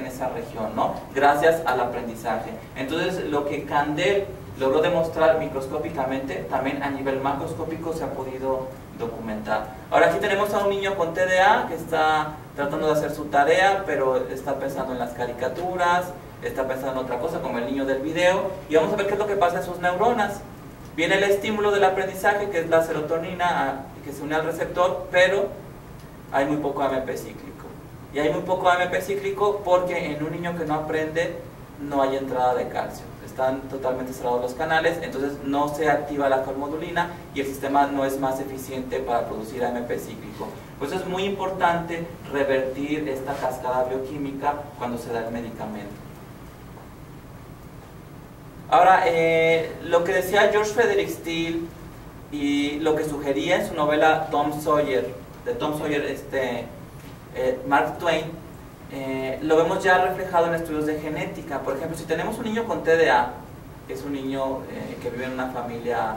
S1: esa región, ¿no? Gracias al aprendizaje. Entonces, lo que Candel logró demostrar microscópicamente, también a nivel macroscópico se ha podido documentar. Ahora aquí tenemos a un niño con TDA que está tratando de hacer su tarea, pero está pensando en las caricaturas, está pensando en otra cosa, como el niño del video, y vamos a ver qué es lo que pasa en sus neuronas. Viene el estímulo del aprendizaje, que es la serotonina, que se une al receptor, pero hay muy poco AMP cíclico. Y hay muy poco AMP cíclico porque en un niño que no aprende no hay entrada de calcio. Están totalmente cerrados los canales, entonces no se activa la calmodulina y el sistema no es más eficiente para producir AMP cíclico. Por eso es muy importante revertir esta cascada bioquímica cuando se da el medicamento. Ahora, lo que decía George Frederick Steele y lo que sugería en su novela Tom Sawyer, Mark Twain, lo vemos ya reflejado en estudios de genética. Por ejemplo, si tenemos un niño con TDA, que es un niño que vive en una familia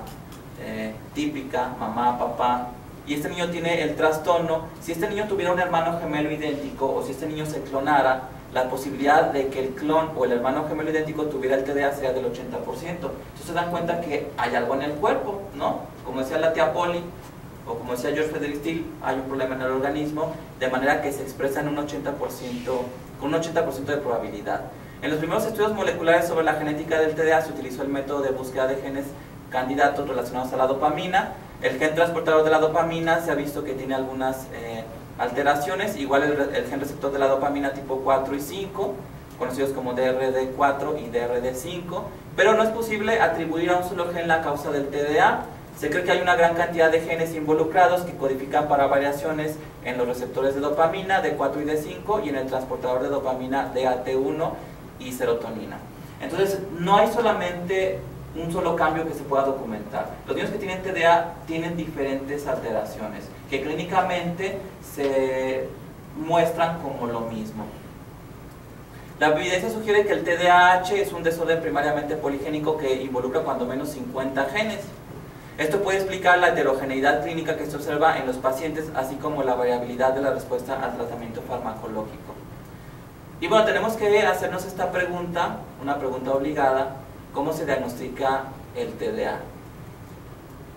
S1: típica, mamá, papá, y este niño tiene el trastorno, si este niño tuviera un hermano gemelo idéntico o si este niño se clonara, la posibilidad de que el clon o el hermano gemelo idéntico tuviera el TDA sería del 80%. Entonces se dan cuenta que hay algo en el cuerpo, ¿no? Como decía la tía Polly, o como decía George Frederick Steele, hay un problema en el organismo, de manera que se expresa en un 80%, con un 80% de probabilidad. En los primeros estudios moleculares sobre la genética del TDA se utilizó el método de búsqueda de genes candidatos relacionados a la dopamina. El gen transportador de la dopamina se ha visto que tiene algunas alteraciones, igual el gen receptor de la dopamina tipo 4 y 5, conocidos como DRD4 y DRD5, pero no es posible atribuir a un solo gen la causa del TDA. Se cree que hay una gran cantidad de genes involucrados que codifican para variaciones en los receptores de dopamina D4 y D5 y en el transportador de dopamina DAT1 y serotonina. Entonces, no hay solamente un solo cambio que se pueda documentar. Los niños que tienen TDA tienen diferentes alteraciones que clínicamente se muestran como lo mismo. La evidencia sugiere que el TDAH es un desorden primariamente poligénico que involucra cuando menos 50 genes. Esto puede explicar la heterogeneidad clínica que se observa en los pacientes, así como la variabilidad de la respuesta al tratamiento farmacológico. Y bueno, tenemos que hacernos esta pregunta, una pregunta obligada: ¿Cómo se diagnostica el TDA?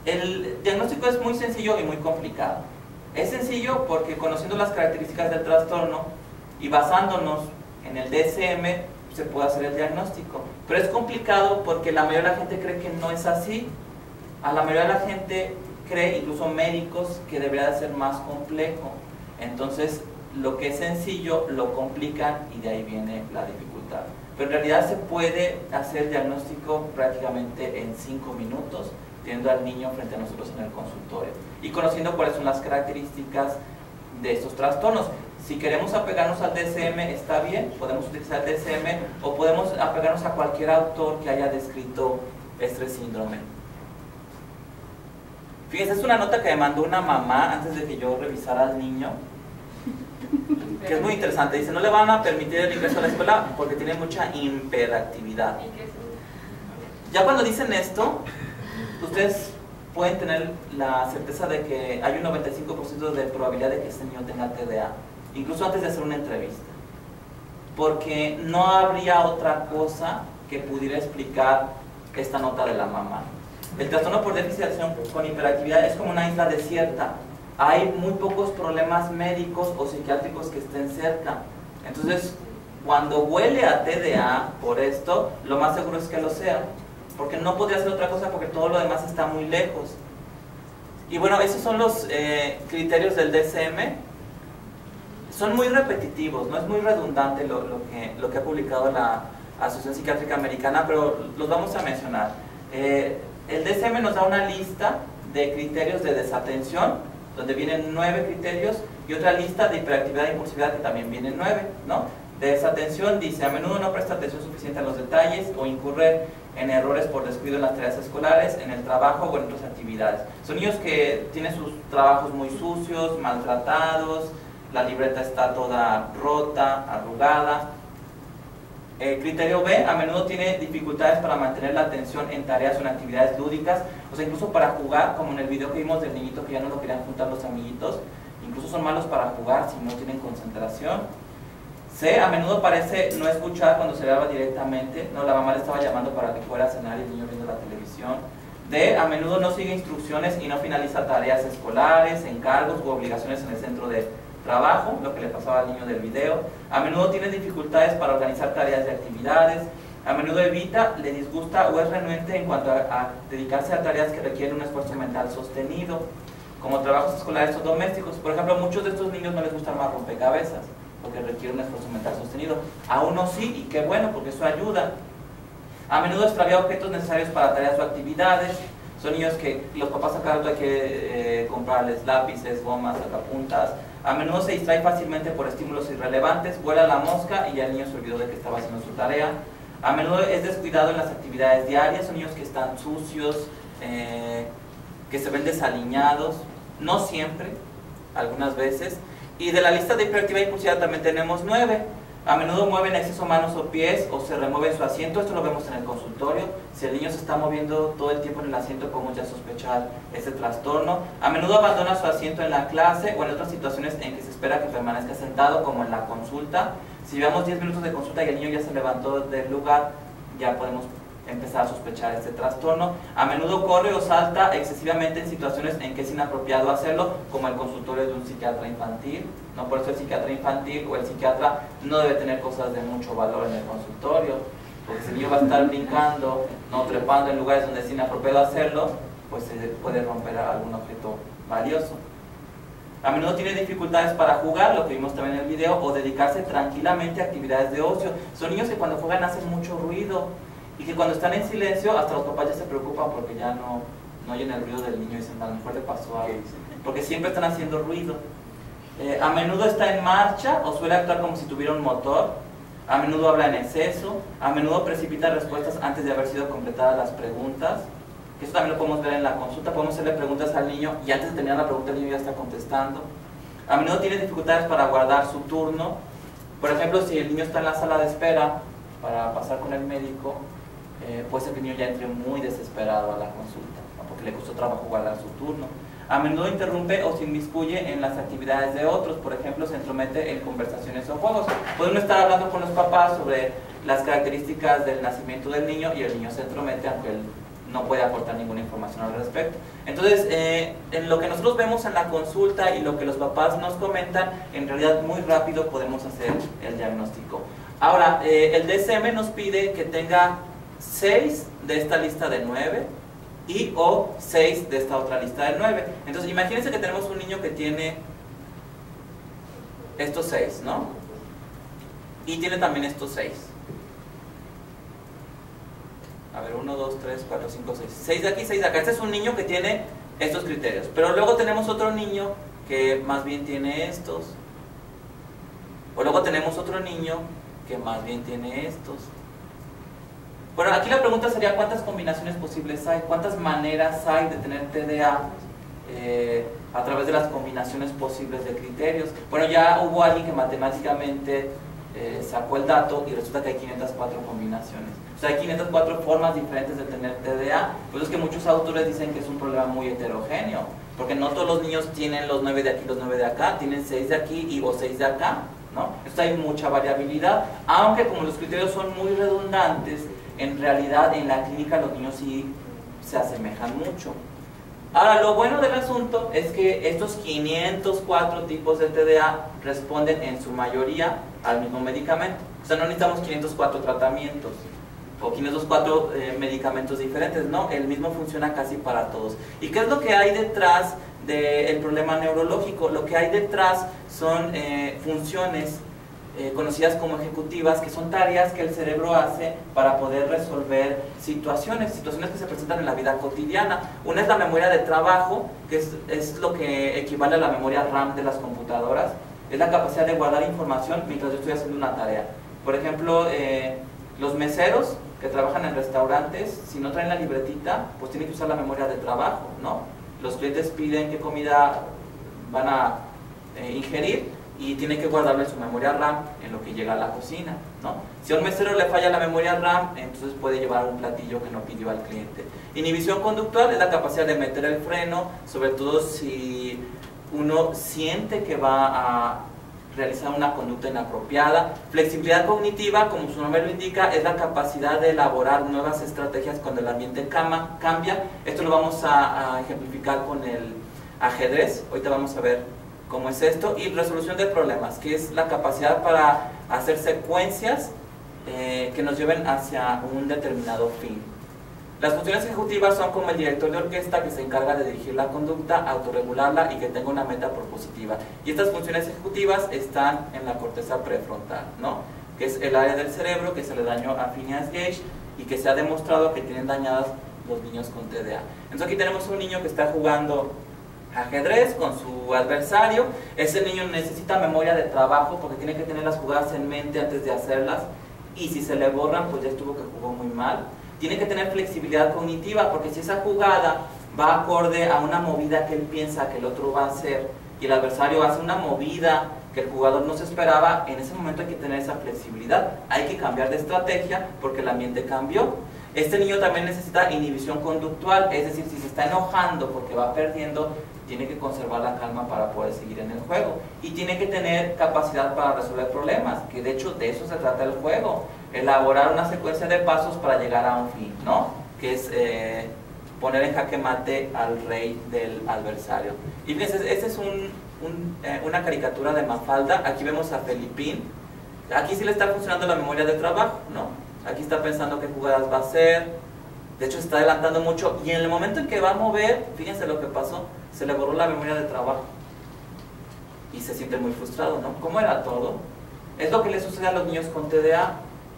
S1: El diagnóstico es muy sencillo y muy complicado. Es sencillo porque conociendo las características del trastorno y basándonos en el DSM se puede hacer el diagnóstico. Pero es complicado porque la mayoría de la gente cree que no es así. A la mayoría de la gente cree, incluso médicos, que debería de ser más complejo. Entonces, lo que es sencillo lo complican y de ahí viene la dificultad. Pero en realidad se puede hacer diagnóstico prácticamente en 5 minutos, teniendo al niño frente a nosotros en el consultorio y conociendo cuáles son las características de estos trastornos. Si queremos apegarnos al DSM, está bien, podemos utilizar el DSM o podemos apegarnos a cualquier autor que haya descrito este síndrome. Fíjense, es una nota que me mandó una mamá antes de que yo revisara al niño, que es muy interesante. Dice, no le van a permitir el ingreso a la escuela porque tiene mucha hiperactividad. Ya cuando dicen esto, ustedes pueden tener la certeza de que hay un 95% de probabilidad de que este niño tenga TDA, incluso antes de hacer una entrevista, porque no habría otra cosa que pudiera explicar esta nota de la mamá. El trastorno por déficit de atención con hiperactividad es como una isla desierta. Hay muy pocos problemas médicos o psiquiátricos que estén cerca. Entonces, cuando huele a TDA por esto, lo más seguro es que lo sea, porque no podría ser otra cosa porque todo lo demás está muy lejos. Y bueno, esos son los criterios del DSM. Son muy repetitivos, no es muy redundante lo que ha publicado la Asociación Psiquiátrica Americana, pero los vamos a mencionar. El DSM nos da una lista de criterios de desatención, donde vienen 9 criterios, y otra lista de hiperactividad e impulsividad que también vienen 9, ¿no? De desatención dice, a menudo no presta atención suficiente a los detalles o incurre en errores por descuido en las tareas escolares, en el trabajo o en otras actividades. Son niños que tienen sus trabajos muy sucios, maltratados, la libreta está toda rota, arrugada. Criterio B, a menudo tiene dificultades para mantener la atención en tareas o en actividades lúdicas, o sea, incluso para jugar, como en el video que vimos del niñito que ya no lo querían juntar los amiguitos, incluso son malos para jugar si no tienen concentración. C, a menudo parece no escuchar cuando se graba directamente, no, la mamá le estaba llamando para que fuera a cenar y el niño viendo la televisión. D, a menudo no sigue instrucciones y no finaliza tareas escolares, encargos u obligaciones en el centro de trabajo, lo que le pasaba al niño del video. A menudo tiene dificultades para organizar tareas y actividades. A menudo evita, le disgusta o es renuente en cuanto a dedicarse a tareas que requieren un esfuerzo mental sostenido, como trabajos escolares o domésticos. Por ejemplo, a muchos de estos niños no les gusta más rompecabezas, porque requiere un esfuerzo mental sostenido. A unos sí, y qué bueno, porque eso ayuda. A menudo extravía objetos necesarios para tareas o actividades. Son niños que los papás a cada rato hay que comprarles lápices, gomas, sacapuntas. A menudo se distrae fácilmente por estímulos irrelevantes, vuela la mosca y ya el niño se olvidó de que estaba haciendo su tarea. A menudo es descuidado en las actividades diarias, son niños que están sucios, que se ven desaliñados, no siempre, algunas veces. Y de la lista de hiperactividad e impulsividad también tenemos 9. A menudo mueven en exceso manos o pies o se remueve su asiento, esto lo vemos en el consultorio. Si el niño se está moviendo todo el tiempo en el asiento, podemos ya sospechar ese trastorno. A menudo abandona su asiento en la clase o en otras situaciones en que se espera que permanezca sentado, como en la consulta. Si llevamos 10 minutos de consulta y el niño ya se levantó del lugar, ya podemos empezar a sospechar este trastorno. A menudo corre o salta excesivamente en situaciones en que es inapropiado hacerlo, como el consultorio de un psiquiatra infantil. No, por eso el psiquiatra infantil o el psiquiatra no debe tener cosas de mucho valor en el consultorio, porque si el niño va a estar brincando, no trepando en lugares donde es inapropiado hacerlo, pues se puede romper algún objeto valioso. A menudo tiene dificultades para jugar, lo que vimos también en el video, o dedicarse tranquilamente a actividades de ocio. Son niños que cuando juegan hacen mucho ruido y que cuando están en silencio hasta los papás ya se preocupan porque ya no oyen el ruido del niño y dicen, a lo mejor le pasó algo, porque siempre están haciendo ruido. A menudo está en marcha o suele actuar como si tuviera un motor. A menudo habla en exceso. A menudo precipita respuestas antes de haber sido completadas las preguntas. Eso también lo podemos ver en la consulta. Podemos hacerle preguntas al niño y antes de terminar la pregunta el niño ya está contestando. A menudo tiene dificultades para guardar su turno. Por ejemplo, si el niño está en la sala de espera para pasar con el médico, puede ser que el niño ya entre muy desesperado a la consulta, porque le costó trabajo guardar su turno. A menudo interrumpe o se inmiscuye en las actividades de otros, por ejemplo, se entromete en conversaciones o juegos. Pueden estar hablando con los papás sobre las características del nacimiento del niño y el niño se entromete aunque él no puede aportar ninguna información al respecto. Entonces, en lo que nosotros vemos en la consulta y lo que los papás nos comentan, en realidad muy rápido podemos hacer el diagnóstico. Ahora, el DSM nos pide que tenga 6 de esta lista de 9 y o 6 de esta otra lista de 9. Entonces, imagínense que tenemos un niño que tiene estos 6, ¿no? Y tiene también estos 6. A ver, 1, 2, 3, 4, 5, 6. 6 de aquí, 6 de acá. Este es un niño que tiene estos criterios. Pero luego tenemos otro niño que más bien tiene estos. O luego tenemos otro niño que más bien tiene estos. Bueno, aquí la pregunta sería ¿cuántas combinaciones posibles hay? ¿Cuántas maneras hay de tener TDA a través de las combinaciones posibles de criterios? Bueno, ya hubo alguien que matemáticamente sacó el dato y resulta que hay 504 combinaciones. O sea, hay 504 formas diferentes de tener TDA. Por eso es que muchos autores dicen que es un problema muy heterogéneo, porque no todos los niños tienen los 9 de aquí y los 9 de acá, tienen 6 de aquí y o 6 de acá, ¿no? Entonces hay mucha variabilidad, aunque como los criterios son muy redundantes, en realidad en la clínica los niños sí se asemejan mucho. Ahora, lo bueno del asunto es que estos 504 tipos de TDA responden en su mayoría al mismo medicamento. O sea, no necesitamos 504 tratamientos o 504 medicamentos diferentes, no, el mismo funciona casi para todos. ¿Y qué es lo que hay detrás del problema neurológico? Lo que hay detrás son funciones conocidas como ejecutivas, que son tareas que el cerebro hace para poder resolver situaciones que se presentan en la vida cotidiana. Una es la memoria de trabajo, que es lo que equivale a la memoria RAM de las computadoras. Es la capacidad de guardar información mientras yo estoy haciendo una tarea. Por ejemplo, los meseros que trabajan en restaurantes, si no traen la libretita, pues tienen que usar la memoria de trabajo, ¿no? Los clientes piden qué comida van a ingerir y tiene que guardarle su memoria RAM en lo que llega a la cocina, ¿no? Si a un mesero le falla la memoria RAM, entonces puede llevar un platillo que no pidió al cliente. Inhibición conductual es la capacidad de meter el freno, sobre todo si uno siente que va a realizar una conducta inapropiada. Flexibilidad cognitiva, como su nombre lo indica, es la capacidad de elaborar nuevas estrategias cuando el ambiente cambia. Esto lo vamos a ejemplificar con el ajedrez. Ahorita vamos a ver cómo es esto. Y resolución de problemas, que es la capacidad para hacer secuencias que nos lleven hacia un determinado fin. Las funciones ejecutivas son como el director de orquesta, que se encarga de dirigir la conducta, autorregularla y que tenga una meta propositiva. Y estas funciones ejecutivas están en la corteza prefrontal, ¿no? Que es el área del cerebro que se le dañó a Phineas Gage y que se ha demostrado que tienen dañadas los niños con TDA. Entonces aquí tenemos un niño que está jugando ajedrez con su adversario. Ese niño necesita memoria de trabajo porque tiene que tener las jugadas en mente antes de hacerlas, y si se le borran, pues ya estuvo que jugó muy mal. Tiene que tener flexibilidad cognitiva, porque si esa jugada va acorde a una movida que él piensa que el otro va a hacer y el adversario hace una movida que el jugador no se esperaba, en ese momento hay que tener esa flexibilidad. Hay que cambiar de estrategia porque el ambiente cambió. Este niño también necesita inhibición conductual, es decir, si se está enojando porque va perdiendo, tiene que conservar la calma para poder seguir en el juego. Y tiene que tener capacidad para resolver problemas, que de hecho de eso se trata el juego. Elaborar una secuencia de pasos para llegar a un fin, ¿no? Que es poner en jaque mate al rey del adversario. Y fíjense, esta es una caricatura de Mafalda. Aquí vemos a Felipín. Aquí sí le está funcionando la memoria de trabajo, ¿no? Aquí está pensando qué jugadas va a hacer. De hecho, se está adelantando mucho. Y en el momento en que va a mover, fíjense lo que pasó. Se le borró la memoria de trabajo. Y se siente muy frustrado, ¿no? ¿Cómo era todo? Es lo que le sucede a los niños con TDA.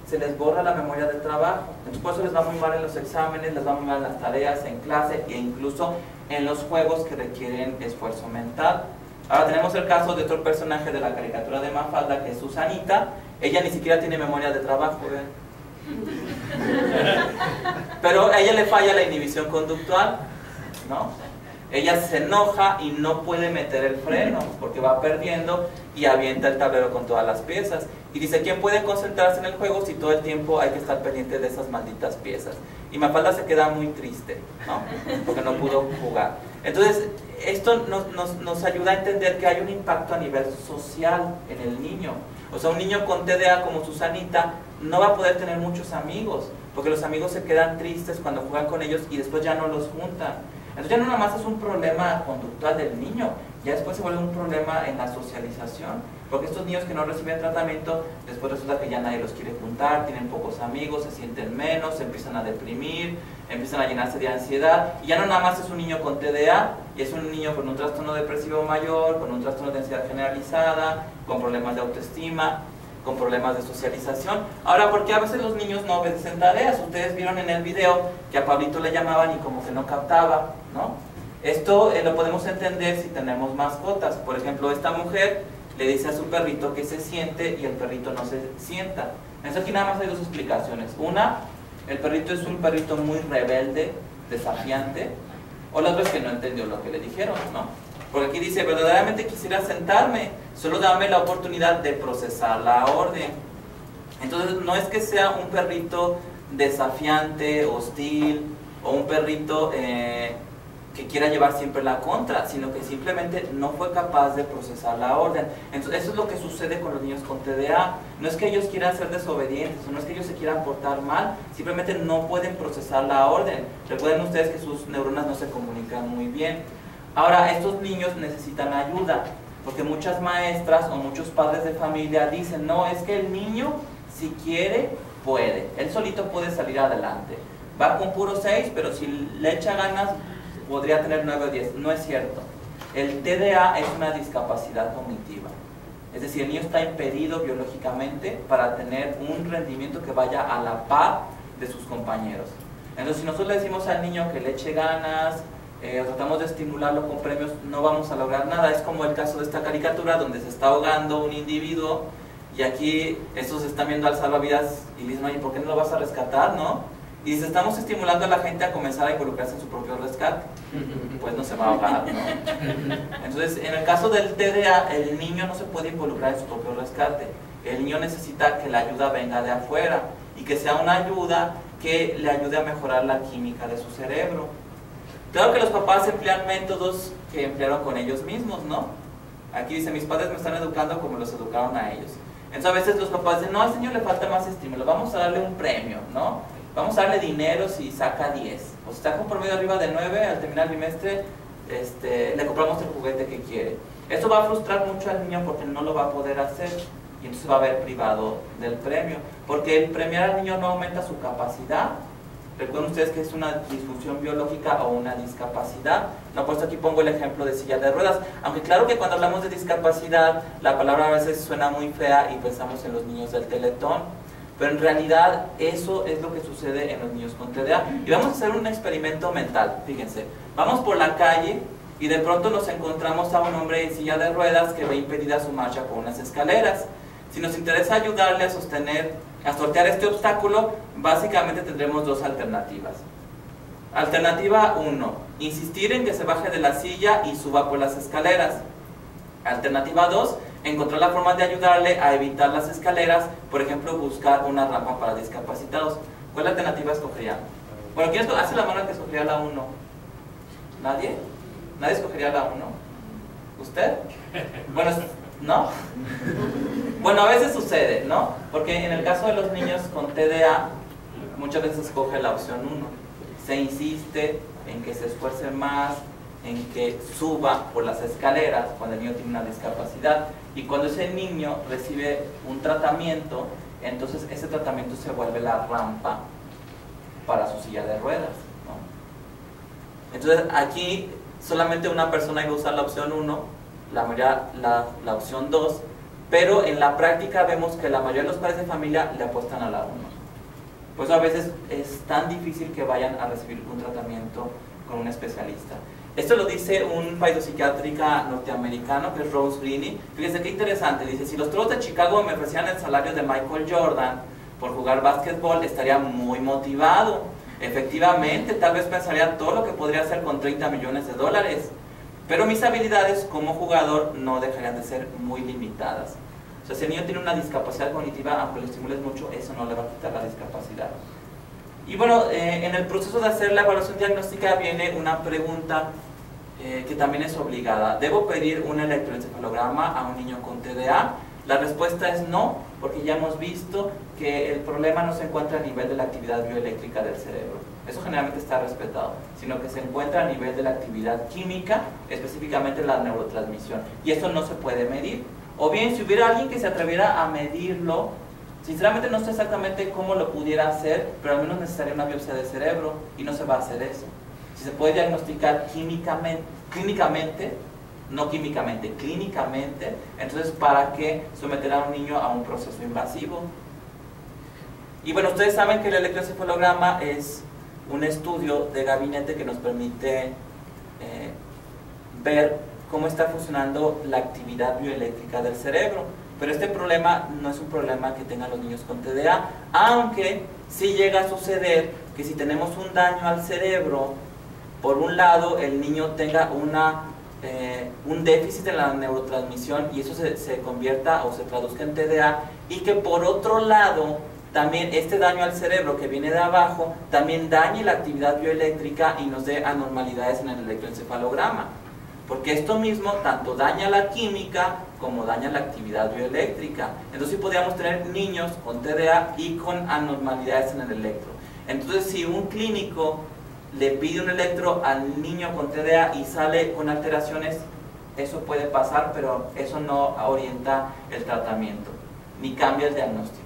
S1: Se les borra la memoria del trabajo. Entonces, por eso les va muy mal en los exámenes, les va muy mal en las tareas, en clase e incluso en los juegos que requieren esfuerzo mental. Ahora tenemos el caso de otro personaje de la caricatura de Mafalda, que es Susanita. Ella ni siquiera tiene memoria de trabajo, ¿ven? Pero a ella le falla la inhibición conductual, ¿no? Ella se enoja y no puede meter el freno porque va perdiendo y avienta el tablero con todas las piezas. Y dice, ¿quién puede concentrarse en el juego si todo el tiempo hay que estar pendiente de esas malditas piezas? Y Mafalda se queda muy triste, ¿no? Porque no pudo jugar. Entonces, esto nos ayuda a entender que hay un impacto a nivel social en el niño. O sea, un niño con TDA como Susanita no va a poder tener muchos amigos, porque los amigos se quedan tristes cuando juegan con ellos y después ya no los juntan. Entonces ya no nada más es un problema conductual del niño, ya después se vuelve un problema en la socialización, porque estos niños que no reciben tratamiento, después resulta que ya nadie los quiere juntar, tienen pocos amigos, se sienten menos, se empiezan a deprimir, empiezan a llenarse de ansiedad, y ya no nada más es un niño con TDA, y es un niño con un trastorno depresivo mayor, con un trastorno de ansiedad generalizada, con problemas de autoestima, con problemas de socialización. Ahora, ¿por qué a veces los niños no obedecen tareas? Ustedes vieron en el video que a Pablito le llamaban y como que no captaba, ¿no? Esto lo podemos entender si tenemos mascotas. Por ejemplo, esta mujer le dice a su perrito que se siente y el perrito no se sienta. Entonces aquí nada más hay dos explicaciones. Una, el perrito es un perrito muy rebelde, desafiante, o la otra es que no entendió lo que le dijeron, ¿no? Porque aquí dice, verdaderamente quisiera sentarme, solo dame la oportunidad de procesar la orden. Entonces no es que sea un perrito desafiante, hostil, o un perrito que quiera llevar siempre la contra, sino que simplemente no fue capaz de procesar la orden. Entonces eso es lo que sucede con los niños con TDA. No es que ellos quieran ser desobedientes, o no es que ellos se quieran portar mal, simplemente no pueden procesar la orden. Recuerden ustedes que sus neuronas no se comunican muy bien. Ahora, estos niños necesitan ayuda, porque muchas maestras o muchos padres de familia dicen, no, es que el niño, si quiere, puede. Él solito puede salir adelante. Va con puro 6, pero si le echa ganas, podría tener 9 o 10. No es cierto. El TDA es una discapacidad cognitiva. Es decir, el niño está impedido biológicamente para tener un rendimiento que vaya a la par de sus compañeros. Entonces, si nosotros le decimos al niño que le eche ganas, o tratamos de estimularlo con premios, no vamos a lograr nada. Es como el caso de esta caricatura donde se está ahogando un individuo y aquí estos están viendo al salvavidas y dicen, oye, ¿por qué no lo vas a rescatar, no? Y dice, estamos estimulando a la gente a comenzar a involucrarse en su propio rescate, pues no se va a ahogar, ¿no? Entonces, en el caso del TDA, el niño no se puede involucrar en su propio rescate. El niño necesita que la ayuda venga de afuera y que sea una ayuda que le ayude a mejorar la química de su cerebro. Claro que los papás emplean métodos que emplearon con ellos mismos, ¿no? Aquí dice, mis padres me están educando como los educaron a ellos. Entonces a veces los papás dicen, no, al señor le falta más estímulo, vamos a darle un premio, ¿no? Vamos a darle dinero si saca 10. O si está con promedio arriba de 9, al terminar el bimestre, le compramos el juguete que quiere. Esto va a frustrar mucho al niño porque no lo va a poder hacer y entonces va a haber privado del premio. Porque el premiar al niño no aumenta su capacidad. Recuerden ustedes que es una disfunción biológica o una discapacidad. No, pues aquí pongo el ejemplo de silla de ruedas. Aunque claro que cuando hablamos de discapacidad, la palabra a veces suena muy fea y pensamos en los niños del Teletón. Pero en realidad eso es lo que sucede en los niños con TDA. Y vamos a hacer un experimento mental, fíjense. Vamos por la calle y de pronto nos encontramos a un hombre en silla de ruedas que ve impedida su marcha por unas escaleras. Si nos interesa ayudarle a sortear este obstáculo, básicamente tendremos dos alternativas. Alternativa 1, insistir en que se baje de la silla y suba por las escaleras. Alternativa 2, encontrar la forma de ayudarle a evitar las escaleras, por ejemplo, buscar una rampa para discapacitados. ¿Cuál alternativa escogerían? Bueno, ¿quién hace la mano que escogería la 1? ¿Nadie? ¿Nadie escogería la 1? ¿Usted? Bueno, ¿no? Bueno, a veces sucede, ¿no? Porque en el caso de los niños con TDA, muchas veces escoge la opción 1. Se insiste en que se esfuerce más, en que suba por las escaleras cuando el niño tiene una discapacidad. Y cuando ese niño recibe un tratamiento, entonces ese tratamiento se vuelve la rampa para su silla de ruedas, ¿no? Entonces aquí solamente una persona iba a usar la opción 1, la mayoría la opción 2, pero en la práctica vemos que la mayoría de los padres de familia le apuestan a la 1. Pues a veces es tan difícil que vayan a recibir un tratamiento con un especialista. Esto lo dice un psiquiátrica norteamericano que es Rose Greene. Fíjense qué interesante, dice, si los Toros de Chicago me ofrecían el salario de Michael Jordan por jugar básquetbol, estaría muy motivado. Efectivamente, tal vez pensaría todo lo que podría hacer con 30 millones de dólares, pero mis habilidades como jugador no dejarían de ser muy limitadas. O sea, si el niño tiene una discapacidad cognitiva, aunque lo estimules mucho, eso no le va a quitar la discapacidad. Y bueno, en el proceso de hacer la evaluación diagnóstica viene una pregunta que también es obligada. ¿Debo pedir un electroencefalograma a un niño con TDA? La respuesta es no, porque ya hemos visto que el problema no se encuentra a nivel de la actividad bioeléctrica del cerebro. Eso generalmente está respetado, sino que se encuentra a nivel de la actividad química, específicamente la neurotransmisión. Y eso no se puede medir. O bien, si hubiera alguien que se atreviera a medirlo, sinceramente no sé exactamente cómo lo pudiera hacer, pero al menos necesitaría una biopsia de cerebro y no se va a hacer eso. Si se puede diagnosticar clínicamente, no químicamente, clínicamente, entonces ¿para qué someter a un niño a un proceso invasivo? Y bueno, ustedes saben que el electroencefalograma es un estudio de gabinete que nos permite ver cómo está funcionando la actividad bioeléctrica del cerebro. Pero este problema no es un problema que tengan los niños con TDA, aunque sí llega a suceder que si tenemos un daño al cerebro, por un lado el niño tenga un déficit en la neurotransmisión y eso se convierta o se traduzca en TDA, y que por otro lado también este daño al cerebro que viene de abajo también dañe la actividad bioeléctrica y nos dé anormalidades en el electroencefalograma. Porque esto mismo tanto daña la química como daña la actividad bioeléctrica. Entonces sí podríamos tener niños con TDA y con anormalidades en el electro. Entonces si un clínico le pide un electro al niño con TDA y sale con alteraciones, eso puede pasar, pero eso no orienta el tratamiento, ni cambia el diagnóstico.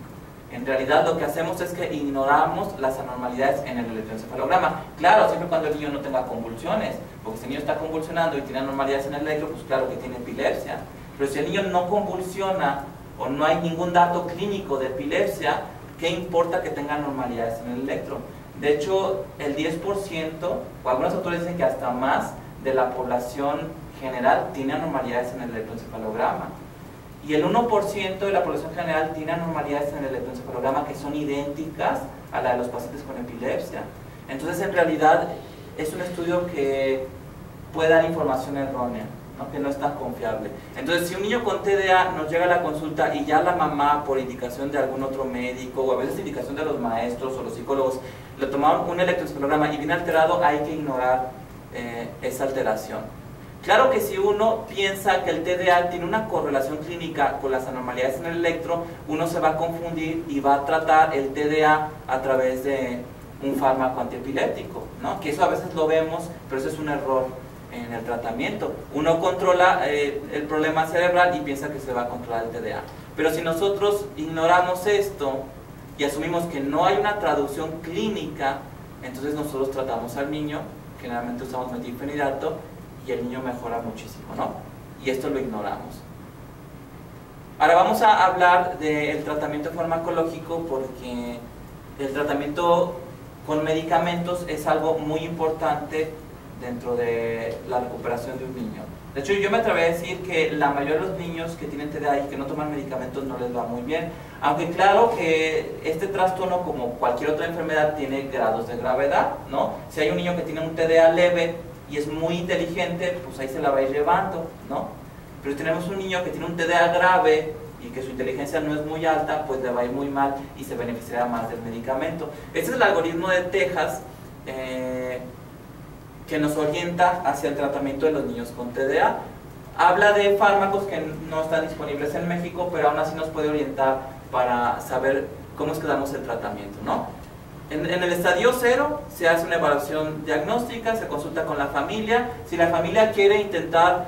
S1: En realidad lo que hacemos es que ignoramos las anormalidades en el electroencefalograma. Claro, siempre cuando el niño no tenga convulsiones, porque si el niño está convulsionando y tiene anormalidades en el electro, pues claro que tiene epilepsia. Pero si el niño no convulsiona o no hay ningún dato clínico de epilepsia, ¿qué importa que tenga anormalidades en el electro? De hecho, el 10%, o algunos autores dicen que hasta más, de la población general tiene anormalidades en el electroencefalograma. Y el 1% de la población general tiene anormalidades en el electroencefalograma que son idénticas a la de los pacientes con epilepsia. Entonces, en realidad, es un estudio que puede dar información errónea, ¿no? Que no es tan confiable. Entonces, si un niño con TDA nos llega a la consulta y ya la mamá, por indicación de algún otro médico, o a veces indicación de los maestros o los psicólogos, le tomaron un electroencefalograma y viene alterado, hay que ignorar esa alteración. Claro que si uno piensa que el TDA tiene una correlación clínica con las anormalidades en el electro, uno se va a confundir y va a tratar el TDA a través de un fármaco antiepiléptico, ¿no? Que eso a veces lo vemos, pero eso es un error en el tratamiento. Uno controla el problema cerebral y piensa que se va a controlar el TDA. Pero si nosotros ignoramos esto y asumimos que no hay una traducción clínica, entonces nosotros tratamos al niño, generalmente usamos metilfenidato, y el niño mejora muchísimo, ¿no? Y esto lo ignoramos. Ahora vamos a hablar del tratamiento farmacológico, porque el tratamiento con medicamentos es algo muy importante dentro de la recuperación de un niño. De hecho, yo me atrevo a decir que la mayoría de los niños que tienen TDA y que no toman medicamentos no les va muy bien. Aunque claro que este trastorno, como cualquier otra enfermedad, tiene grados de gravedad, ¿no? Si hay un niño que tiene un TDA leve y es muy inteligente, pues ahí se la va a ir llevando, ¿no? Pero si tenemos un niño que tiene un TDA grave y que su inteligencia no es muy alta, pues le va a ir muy mal y se beneficiará más del medicamento. Este es el algoritmo de Texas que nos orienta hacia el tratamiento de los niños con TDA. Habla de fármacos que no están disponibles en México, pero aún así nos puede orientar para saber cómo es que damos el tratamiento, ¿no? En el estadio 0 se hace una evaluación diagnóstica, se consulta con la familia. Si la familia quiere intentar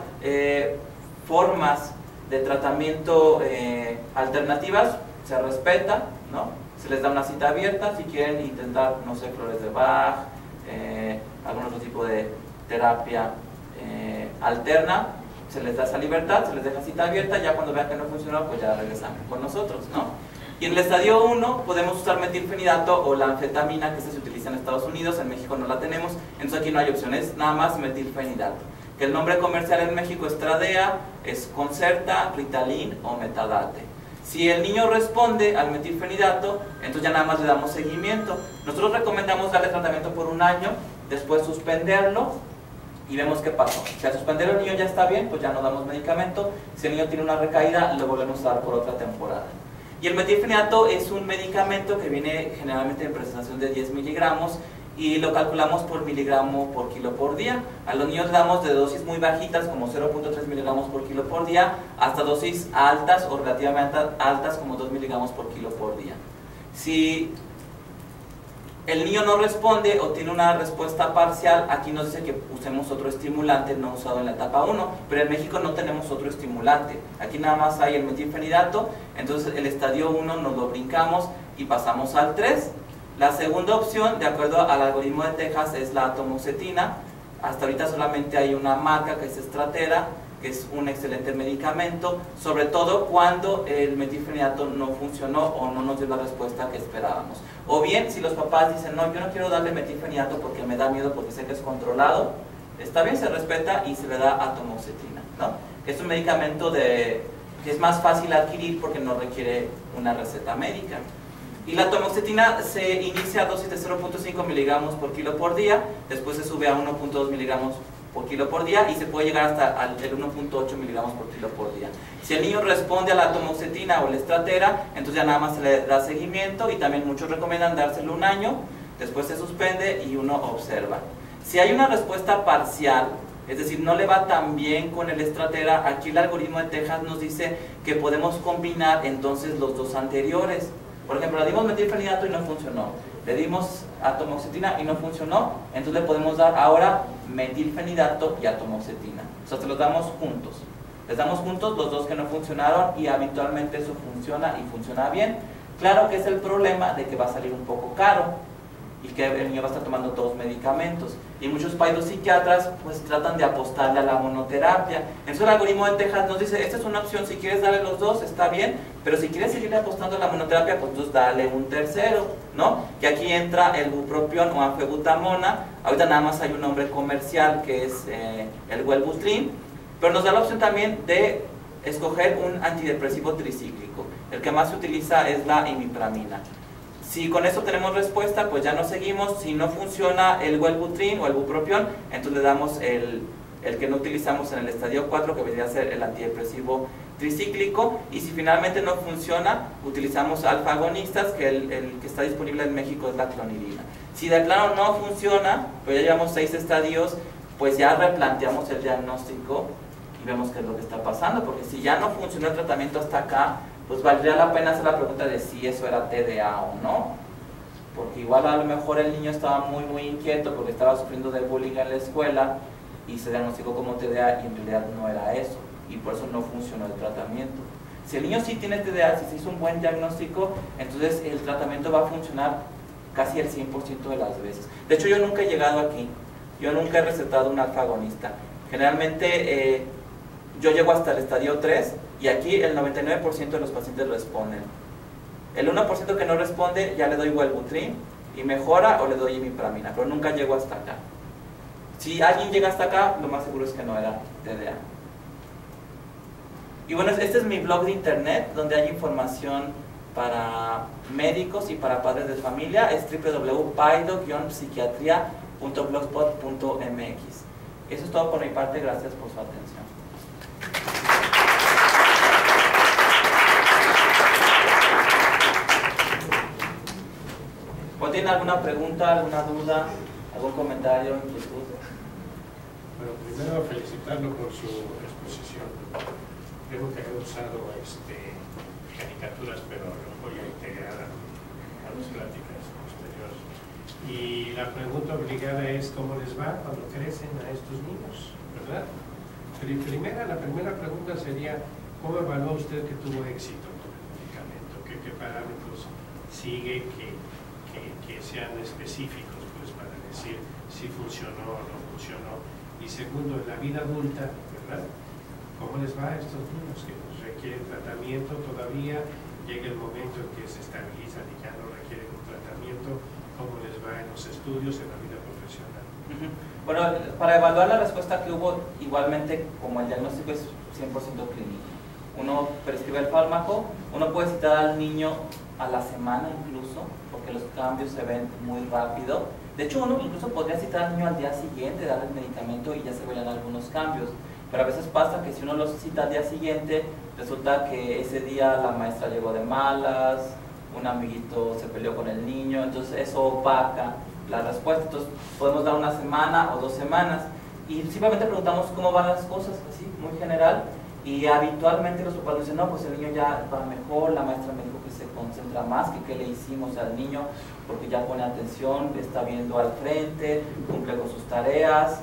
S1: formas de tratamiento alternativas, se respeta, ¿no? Se les da una cita abierta. Si quieren intentar, no sé, flores de Bach, algún otro tipo de terapia alterna, se les da esa libertad, se les deja cita abierta. Ya cuando vean que no funciona, pues ya regresan con nosotros, ¿no? Y en el estadio 1 podemos usar metilfenidato o la anfetamina, que esta se utiliza en Estados Unidos, en México no la tenemos, entonces aquí no hay opciones, nada más metilfenidato. Que el nombre comercial en México es Tradea, es Concerta, Ritalin o Metadate. Si el niño responde al metilfenidato, entonces ya nada más le damos seguimiento. Nosotros recomendamos darle tratamiento por 1 año, después suspenderlo y vemos qué pasó. Si al suspenderlo el niño ya está bien, pues ya no damos medicamento. Si el niño tiene una recaída, lo volvemos a dar por otra temporada. Y el metilfenidato es un medicamento que viene generalmente en presentación de 10 miligramos y lo calculamos por miligramo por kilo por día. A los niños le damos de dosis muy bajitas, como 0.3 miligramos por kilo por día, hasta dosis altas o relativamente altas, como 2 miligramos por kilo por día. Si el niño no responde o tiene una respuesta parcial, aquí nos dice que usemos otro estimulante no usado en la etapa 1, pero en México no tenemos otro estimulante. Aquí nada más hay el metilfenidato, entonces el estadio 1 nos lo brincamos y pasamos al 3. La segunda opción, de acuerdo al algoritmo de Texas, es la atomoxetina. Hasta ahorita solamente hay una marca que es Stratera, que es un excelente medicamento, sobre todo cuando el metilfenidato no funcionó o no nos dio la respuesta que esperábamos. O bien, si los papás dicen, no, yo no quiero darle metilfenidato porque me da miedo, porque sé que es controlado, está bien, se respeta y se le da atomoxetina, ¿no? Es un medicamento que es más fácil adquirir porque no requiere una receta médica. Y la atomoxetina se inicia a dosis de 0.5 miligramos por kilo por día, después se sube a 1.2 miligramos por kilo por día y se puede llegar hasta el 1.8 miligramos por kilo por día. Si el niño responde a la atomoxetina o la Stratera, entonces ya nada más se le da seguimiento y también muchos recomiendan dárselo 1 año, después se suspende y uno observa. Si hay una respuesta parcial, es decir, no le va tan bien con el Stratera, aquí el algoritmo de Texas nos dice que podemos combinar entonces los dos anteriores. Por ejemplo, le dimos metilfenidato y no funcionó, le dimos atomoxetina y no funcionó, entonces le podemos dar ahora metilfenidato y atomoxetina. O sea, se los damos juntos. Les damos juntos los dos que no funcionaron y habitualmente eso funciona y funciona bien. Claro que es el problema de que va a salir un poco caro y que el niño va a estar tomando todos medicamentos. Y muchos psiquiatras pues tratan de apostarle a la monoterapia. Entonces el algoritmo de Texas nos dice, esta es una opción, si quieres darle los dos, está bien, pero si quieres seguirle apostando a la monoterapia, pues entonces dale un tercero, ¿no? Que aquí entra el bupropión o anfebutamona. Ahorita nada más hay un nombre comercial que es el Wellbutrin, pero nos da la opción también de escoger un antidepresivo tricíclico. El que más se utiliza es la imipramina. Si con eso tenemos respuesta, pues ya nos seguimos. Si no funciona el Wellbutrin o el bupropión, entonces le damos el que no utilizamos en el estadio 4, que vendría a ser el antidepresivo tricíclico. Y si finalmente no funciona, utilizamos alfa agonistas, que el que está disponible en México es la clonidina. Si de plano no funciona, pues ya llevamos 6 estadios, pues ya replanteamos el diagnóstico y vemos qué es lo que está pasando, porque si ya no funcionó el tratamiento hasta acá, pues valdría la pena hacer la pregunta de si eso era TDA o no, porque igual a lo mejor el niño estaba muy inquieto porque estaba sufriendo de bullying en la escuela y se diagnosticó como TDA y en realidad no era eso, y por eso no funcionó el tratamiento. Si el niño sí tiene TDA, si se hizo un buen diagnóstico, entonces el tratamiento va a funcionar casi el 100% de las veces. De hecho, yo nunca he llegado aquí, yo nunca he recetado un alfa agonista. Generalmente yo llego hasta el estadio 3 y aquí el 99% de los pacientes responden. El 1% que no responde ya le doy Wellbutrin y mejora, o le doy imipramina, pero nunca llego hasta acá. Si alguien llega hasta acá, lo más seguro es que no era TDA. Y bueno, este es mi blog de internet donde hay información para médicos y para padres de familia. Es www.paido-psiquiatria.blogspot.mx. Eso es todo por mi parte, gracias por su atención. ¿Tienen alguna pregunta, alguna duda, algún comentario, inquietud?
S5: Bueno, primero felicitarlo por su exposición. Creo que ha usado caricaturas, pero lo voy a integrar a las pláticas posteriores. Y la pregunta obligada es ¿cómo les va cuando crecen a estos niños? ¿Verdad? Pero la primera pregunta sería ¿cómo evalúa usted que tuvo éxito con el medicamento? ¿Qué parámetros sigue que sean específicos, pues, para decir si funcionó o no funcionó? Y segundo, en la vida adulta, ¿verdad? ¿Cómo les va a estos niños que requieren tratamiento todavía? Llega el momento en que se estabilizan y ya no requieren un tratamiento. ¿Cómo les va en los estudios, en la vida profesional?
S1: Bueno, para evaluar la respuesta que hubo, igualmente como el diagnóstico es 100% clínico. uno prescribe el fármaco, uno puede citar al niño a la semana incluso, porque los cambios se ven muy rápido. De hecho, uno incluso podría citar al niño al día siguiente, darle el medicamento y ya se verían algunos cambios. Pero a veces pasa que si uno los cita al día siguiente, resulta que ese día la maestra llegó de malas, un amiguito se peleó con el niño, entonces eso opaca la respuesta. Entonces podemos dar una semana o 2 semanas y simplemente preguntamos cómo van las cosas, así, muy general, y habitualmente los papás dicen, no, pues el niño ya va mejor, la maestra me dijo que se concentra más, que qué le hicimos al niño, porque ya pone atención, está viendo al frente, cumple con sus tareas.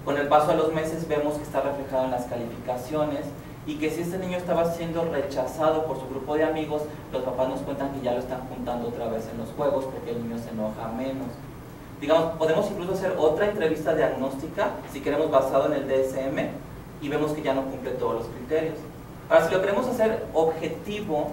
S1: Con el paso de los meses vemos que está reflejado en las calificaciones y que si este niño estaba siendo rechazado por su grupo de amigos, los papás nos cuentan que ya lo están juntando otra vez en los juegos porque el niño se enoja menos. Digamos, podemos incluso hacer otra entrevista diagnóstica, si queremos, basado en el DSM, y vemos que ya no cumple todos los criterios. Ahora, si lo queremos hacer objetivo,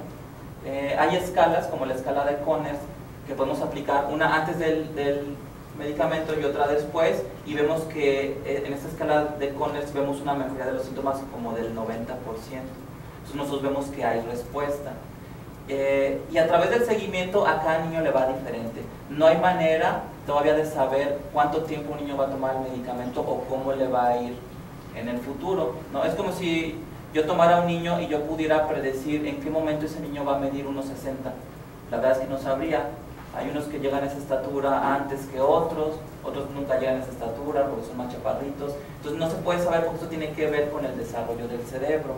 S1: hay escalas como la escala de Conners que podemos aplicar, una antes del medicamento y otra después, y vemos que en esta escala de Conners vemos una mejoría de los síntomas como del 90%. Entonces nosotros vemos que hay respuesta. Y a través del seguimiento a cada niño le va diferente. No hay manera todavía de saber cuánto tiempo un niño va a tomar el medicamento o cómo le va a ir en el futuro, ¿no? Es como si yo tomara a un niño y yo pudiera predecir en qué momento ese niño va a medir 1,60. La verdad es que no sabría. Hay unos que llegan a esa estatura antes que otros nunca llegan a esa estatura porque son más chaparritos. Entonces no se puede saber porque eso tiene que ver con el desarrollo del cerebro.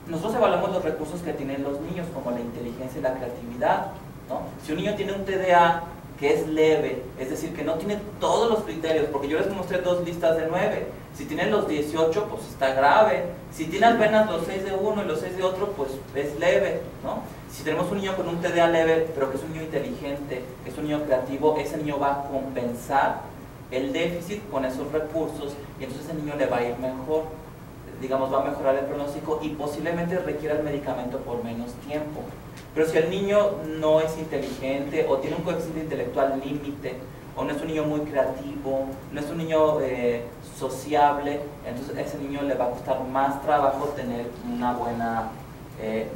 S1: Nosotros evaluamos los recursos que tienen los niños, como la inteligencia y la creatividad, ¿no? Si un niño tiene un TDA que es leve, es decir, que no tiene todos los criterios, porque yo les mostré 2 listas de 9, si tienen los 18, pues está grave. Si tiene apenas los 6 de uno y los 6 de otro, pues es leve, ¿no? Si tenemos un niño con un TDA leve, pero que es un niño inteligente, que es un niño creativo, ese niño va a compensar el déficit con esos recursos y entonces ese niño le va a ir mejor, digamos, va a mejorar el pronóstico y posiblemente requiera el medicamento por menos tiempo. Pero si el niño no es inteligente o tiene un coeficiente intelectual límite, o no es un niño muy creativo, no es un niño sociable, entonces a ese niño le va a costar más trabajo tener una buena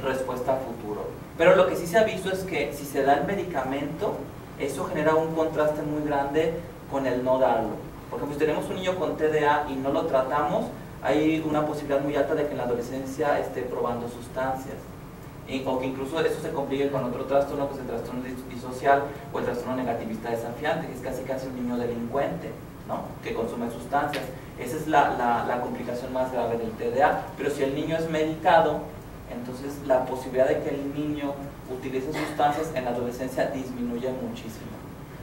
S1: respuesta a futuro. Pero lo que sí se ha visto es que si se da el medicamento, eso genera un contraste muy grande con el no darlo. Porque si tenemos un niño con TDA y no lo tratamos, hay una posibilidad muy alta de que en la adolescencia esté probando sustancias. O que incluso eso se complique con otro trastorno, que es el trastorno disocial o el trastorno negativista desafiante, que es casi un niño delincuente, ¿no? Que consume sustancias. Esa es la complicación más grave del TDA. Pero si el niño es medicado, entonces la posibilidad de que el niño utilice sustancias en la adolescencia disminuye muchísimo.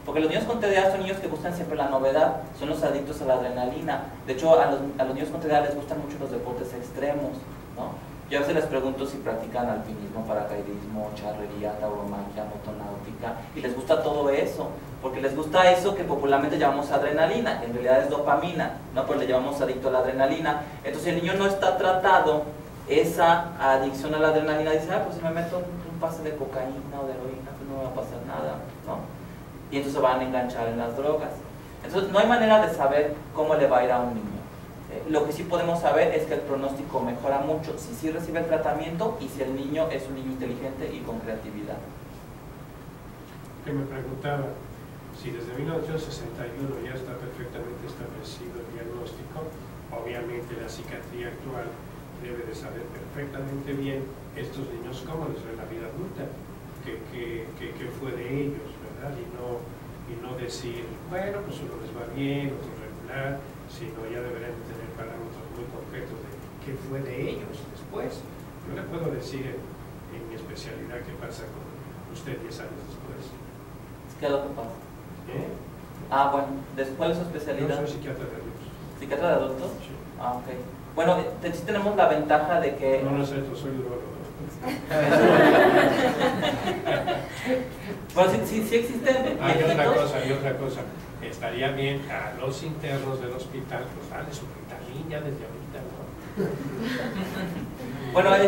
S1: Porque los niños con TDA son niños que buscan siempre la novedad, son los adictos a la adrenalina. De hecho, a los niños con TDA les gustan mucho los deportes extremos, ¿no? Yo a veces les pregunto si practican alpinismo, paracaidismo, charrería, tauromaquia, motonáutica, y les gusta todo eso, porque les gusta eso que popularmente llamamos adrenalina, que en realidad es dopamina, ¿no? Pues le llamamos adicto a la adrenalina. Entonces, si el niño no está tratado, esa adicción a la adrenalina, dice, pues si me meto un pase de cocaína o de heroína, pues no me va a pasar nada, ¿no? Y entonces van a enganchar en las drogas. Entonces, no hay manera de saber cómo le va a ir a un niño. Lo que sí podemos saber es que el pronóstico mejora mucho si sí recibe el tratamiento y si el niño es un niño inteligente y con creatividad.
S5: Que me preguntaba si desde 1961 ya está perfectamente establecido el diagnóstico. Obviamente la psiquiatría actual debe de saber perfectamente bien estos niños cómo les va en la vida adulta, qué fue de ellos, ¿verdad? Y no decir, bueno, pues uno les va bien, otro regular, sino ya deberían tener parámetros muy concretos de qué fue de ellos después. No le puedo decir en mi especialidad qué pasa con usted 10 años después.
S1: ¿Qué es lo que pasa? Ah, bueno, ¿después de su especialidad?
S5: Yo soy psiquiatra de adultos.
S1: ¿Psiquiatra de adultos?
S5: Sí.
S1: Ah, ok. Bueno, sí tenemos la ventaja de que...
S5: No lo sé, yo soy urologo.
S1: Bueno, sí existen...
S5: Hay otra cosa. Estaría bien a los internos del hospital, pues darle su Ritalin ya desde ahorita, ¿no?
S1: Bueno, hay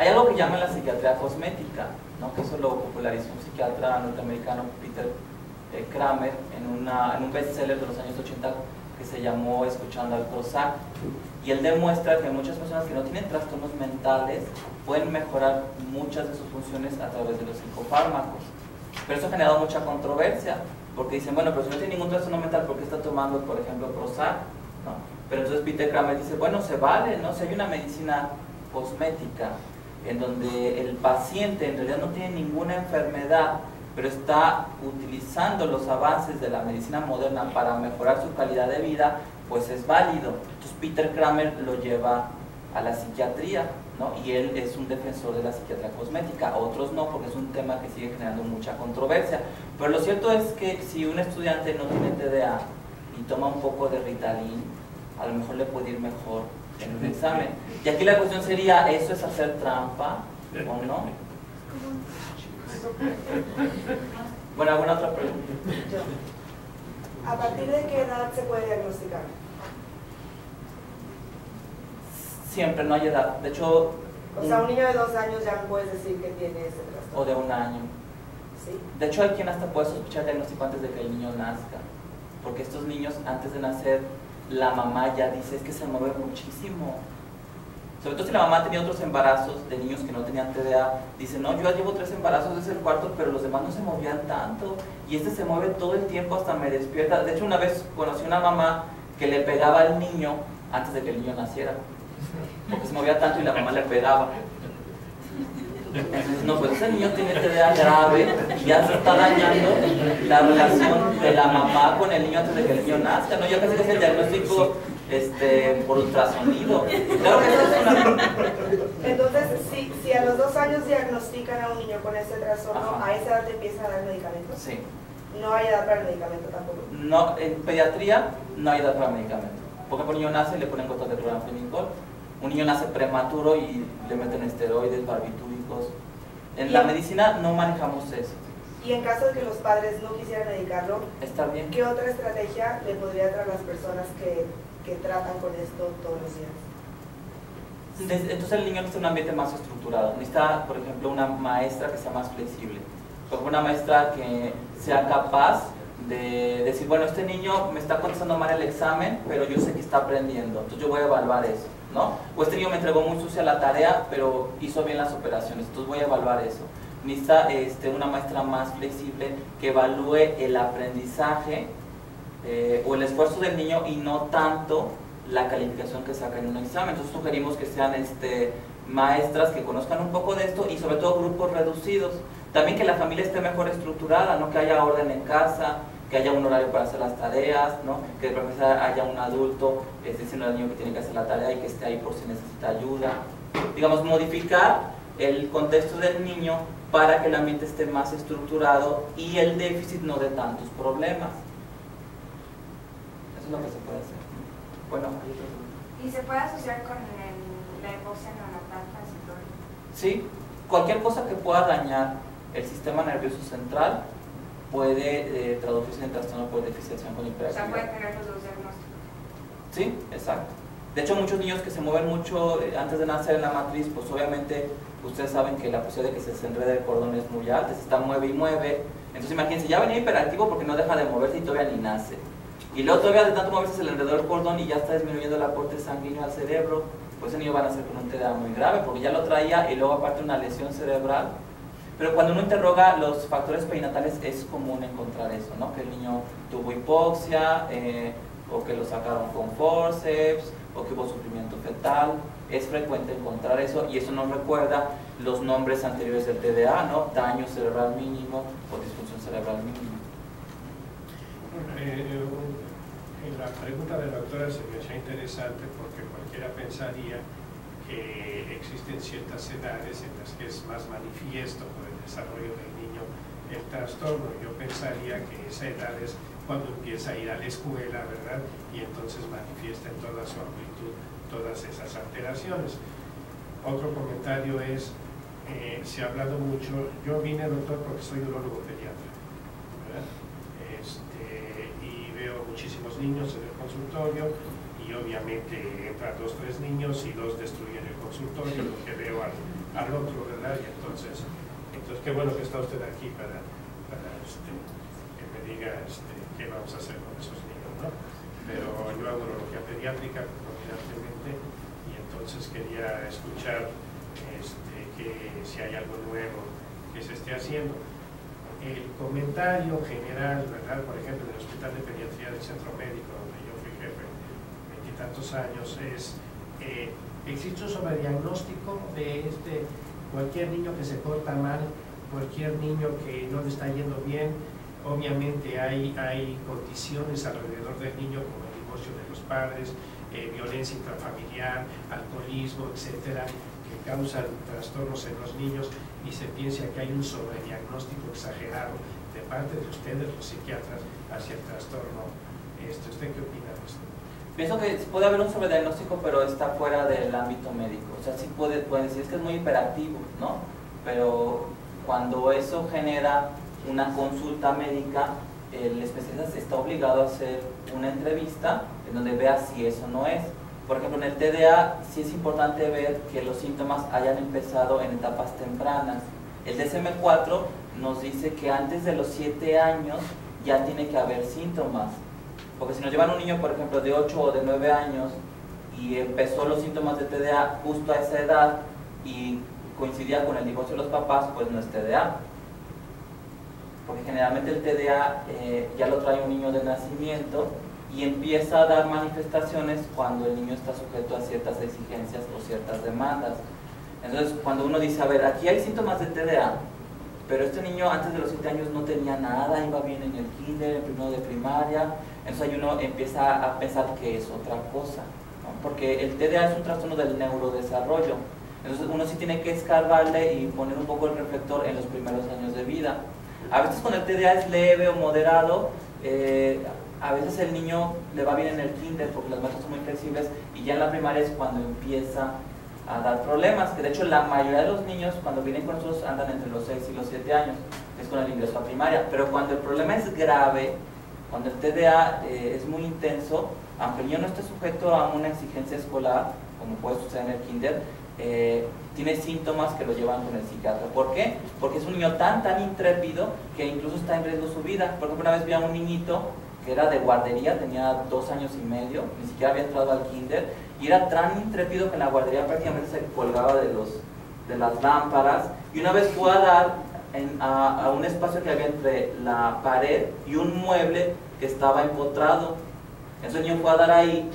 S1: algo que llaman la psiquiatría cosmética, ¿no? Que eso lo popularizó un psiquiatra norteamericano, Peter Kramer, en un bestseller de los años 80 que se llamó Escuchando al Prozac, y él demuestra que muchas personas que no tienen trastornos mentales pueden mejorar muchas de sus funciones a través de los psicofármacos. Pero eso ha generado mucha controversia, porque dicen, bueno, pero si no tiene ningún trastorno mental, ¿por qué está tomando, por ejemplo, Prozac? ¿No? Pero entonces Peter Kramer dice, bueno, se vale, ¿no? Si hay una medicina cosmética en donde el paciente en realidad no tiene ninguna enfermedad, pero está utilizando los avances de la medicina moderna para mejorar su calidad de vida, pues es válido. Entonces Peter Kramer lo lleva a la psiquiatría, ¿no? Y él es un defensor de la psiquiatría cosmética, otros no, porque es un tema que sigue generando mucha controversia. Pero lo cierto es que si un estudiante no tiene TDA y toma un poco de Ritalin, a lo mejor le puede ir mejor en un examen. Y aquí la cuestión sería, ¿eso es hacer trampa o no? Bueno, ¿alguna otra pregunta?
S6: ¿A partir de qué edad se puede diagnosticar?
S1: Siempre, no hay edad. De hecho...
S6: O sea, un niño de 2 años ya no puedes decir que tiene ese trastorno.
S1: O de 1 año.
S6: ¿Sí?
S1: De hecho, hay quien hasta puede sospechar diagnóstico antes de que el niño nazca. Porque estos niños, antes de nacer, la mamá ya dice, es que se mueve muchísimo. Sobre todo si la mamá ha tenido otros embarazos de niños que no tenían TDA, dice, no, yo ya llevo 3 embarazos, es el cuarto, pero los demás no se movían tanto. Y este se mueve todo el tiempo, hasta me despierta. De hecho, una vez conocí una mamá que le pegaba al niño antes de que el niño naciera. Porque se movía tanto y la mamá le pegaba. Entonces, no, pues ese niño tiene TDA grave y ya se está dañando la relación de la mamá con el niño antes de que el niño nazca, ¿no? Ya casi es el diagnóstico por ultrasonido. Claro que eso es una...
S6: Entonces, si a los 2 años diagnostican a un niño con este trastorno,
S1: Ajá.
S6: ¿a esa edad te empiezan a dar medicamentos?
S1: Sí.
S6: No hay edad para el medicamento tampoco.
S1: No, en pediatría no hay edad para medicamento. Porque un niño nace y le ponen gotas de cloranfenicol. Un niño nace prematuro y le meten esteroides, barbitúricos. En la medicina no manejamos eso.
S6: Y en caso de que los padres no quisieran medicarlo,
S1: ¿Está bien?
S6: ¿qué otra estrategia le podría dar a las personas que tratan con esto todos los días?
S1: Entonces el niño necesita un ambiente más estructurado. Necesita, por ejemplo, una maestra que sea más flexible. Por ejemplo, una maestra que sea capaz de decir, bueno, este niño me está contestando mal el examen, pero yo sé que está aprendiendo, entonces yo voy a evaluar eso, ¿no? O este niño me entregó muy sucia la tarea, pero hizo bien las operaciones, entonces voy a evaluar eso. Necesita una maestra más flexible que evalúe el aprendizaje o el esfuerzo del niño y no tanto la calificación que saca en un examen. Entonces sugerimos que sean maestras que conozcan un poco de esto y sobre todo grupos reducidos. También que la familia esté mejor estructurada, ¿no? Que haya orden en casa, que haya un horario para hacer las tareas, ¿no? Que de preferencia haya un adulto diciendo al niño que tiene que hacer la tarea y que esté ahí por si necesita ayuda. Digamos, modificar el contexto del niño para que el ambiente esté más estructurado y el déficit no dé tantos problemas. Eso es lo que se puede hacer. Bueno, hay otra pregunta.
S7: ¿Y se puede asociar con la hipoxia neonatal transitoria?
S1: Sí, cualquier cosa que pueda dañar el sistema nervioso central puede traducirse en trastorno por déficit de atención con
S7: O sea,
S1: hiperactividad.
S7: puede tener los 2 diagnósticos.
S1: Sí, exacto. De hecho, muchos niños que se mueven mucho antes de nacer en la matriz, pues obviamente ustedes saben que la posibilidad de que se enrede el cordón es muy alta, se está mueve y mueve. Entonces imagínense, ya venía hiperactivo porque no deja de moverse y todavía ni nace. Y luego todavía de tanto moverse se le enredó el cordón y ya está disminuyendo el aporte sanguíneo al cerebro. Pues ese niño va a nacer con un TDA muy grave porque ya lo traía y luego aparte una lesión cerebral. Pero cuando uno interroga los factores perinatales es común encontrar eso, ¿no? Que el niño tuvo hipoxia, o que lo sacaron con forceps, o que hubo sufrimiento fetal. Es frecuente encontrar eso y eso nos recuerda los nombres anteriores del TDA, ¿no? Daño cerebral mínimo o disfunción cerebral mínima.
S5: La pregunta de la doctora se me hace interesante porque cualquiera pensaría que existen ciertas edades en las que es más manifiesto por el desarrollo del niño el trastorno. Yo pensaría que esa edad es cuando empieza a ir a la escuela, ¿verdad? Y entonces manifiesta en toda su amplitud todas esas alteraciones. Otro comentario es, se ha hablado mucho, yo vine, doctor, porque soy urólogo pediatra, ¿verdad? Y veo muchísimos niños en el consultorio y obviamente entran 2 o 3 niños y 2 destruyen el consultorio, lo que veo al otro, ¿verdad? Y entonces qué bueno que está usted aquí para que me diga qué vamos a hacer con esos niños, ¿no? pero yo hago urología pediátrica predominantemente y entonces quería escuchar que si hay algo nuevo que se esté haciendo. El comentario general, ¿verdad? Por ejemplo, en el Hospital de Pediatría del Centro Médico, donde yo fui jefe 20 y tantos años, es existe un sobrediagnóstico de cualquier niño que se porta mal, cualquier niño que no le está yendo bien. Obviamente hay condiciones alrededor del niño como el divorcio de los padres, violencia intrafamiliar, alcoholismo, etcétera, que causan trastornos en los niños, y se piensa que hay un sobrediagnóstico exagerado de parte de ustedes, los psiquiatras, hacia el trastorno. ¿Usted qué opina de esto?
S1: Pienso que puede haber un sobrediagnóstico, pero está fuera del ámbito médico. O sea, sí pueden decir que es muy hiperactivo, ¿no? Pero cuando eso genera una consulta médica, el especialista está obligado a hacer una entrevista en donde vea si eso no es. Por ejemplo, en el TDA sí es importante ver que los síntomas hayan empezado en etapas tempranas. El DSM-4 nos dice que antes de los 7 años ya tiene que haber síntomas. Porque si nos llevan un niño, por ejemplo, de 8 o de 9 años y empezó los síntomas de TDA justo a esa edad y coincidía con el divorcio de los papás, pues no es TDA. Porque generalmente el TDA ya lo trae un niño de nacimiento y empieza a dar manifestaciones cuando el niño está sujeto a ciertas exigencias o ciertas demandas. Entonces, cuando uno dice, a ver, aquí hay síntomas de TDA, pero este niño antes de los 7 años no tenía nada, iba bien en el kinder, en primero de primaria, entonces ahí uno empieza a pensar que es otra cosa, ¿no? Porque el TDA es un trastorno del neurodesarrollo, entonces uno sí tiene que escarbarle y poner un poco el reflector en los primeros años de vida. A veces cuando el TDA es leve o moderado, a veces el niño le va bien en el kinder porque las maestras son muy flexibles, y ya en la primaria es cuando empieza a dar problemas, que de hecho la mayoría de los niños cuando vienen con nosotros andan entre los 6 y los 7 años, es con el ingreso a primaria. Pero cuando el problema es grave, cuando el TDA es muy intenso, aunque el niño no esté sujeto a una exigencia escolar, como puede suceder en el kinder, tiene síntomas que lo llevan con el psiquiatra. ¿Por qué? Porque es un niño tan intrépido que incluso está en riesgo su vida. Por ejemplo, una vez vi a un niñito que era de guardería, tenía 2 años y medio, ni siquiera había entrado al kinder, y era tan intrépido que en la guardería prácticamente se colgaba de las lámparas, y una vez fue a dar a un espacio que había entre la pared y un mueble que estaba empotrado. Entonces el niño fue a dar ahí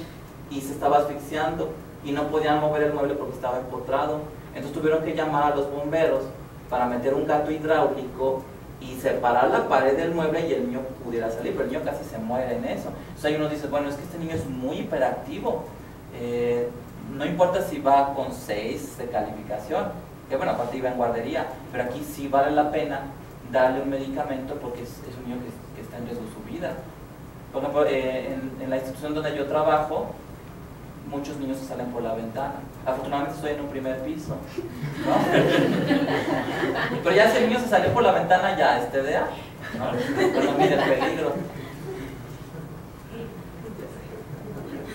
S1: y se estaba asfixiando y no podían mover el mueble porque estaba empotrado. Entonces tuvieron que llamar a los bomberos para meter un gato hidráulico y separar la pared del mueble y el niño pudiera salir, pero el niño casi se muere en eso. Entonces ahí uno dice, bueno, es que este niño es muy hiperactivo, no importa si va con 6 de calificación, que bueno, aparte iba en guardería, pero aquí sí vale la pena darle un medicamento porque es un niño que está en riesgo de su vida. Por ejemplo, en la institución donde yo trabajo, muchos niños se salen por la ventana. Afortunadamente estoy en un primer piso, ¿no? Pero ya si el niño se salió por la ventana, ya es TDA, ¿no? Pero no mide el peligro.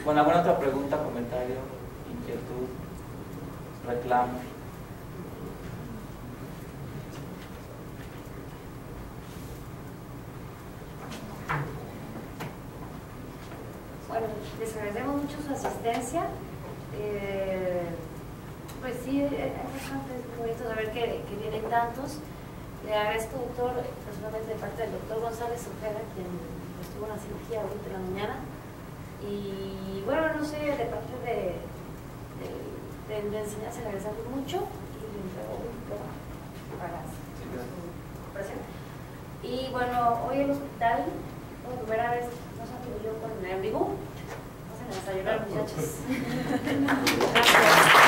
S1: Bueno, ¿alguna otra pregunta, comentario, inquietud, reclamo?
S8: Bueno, les agradecemos mucho su asistencia. Pues sí, es bastante bonito saber que vienen tantos. Le agradezco, doctor, personalmente de parte del doctor González Ojeda, quien estuvo en la cirugía ahorita en la mañana. Y bueno, no sé, de parte de enseñanza le agradecemos mucho y le entrego un diploma para su presente. Y bueno, hoy el hospital, por primera vez, nos atribuyó con el vivo. Vamos a desayunar, muchachos. Gracias.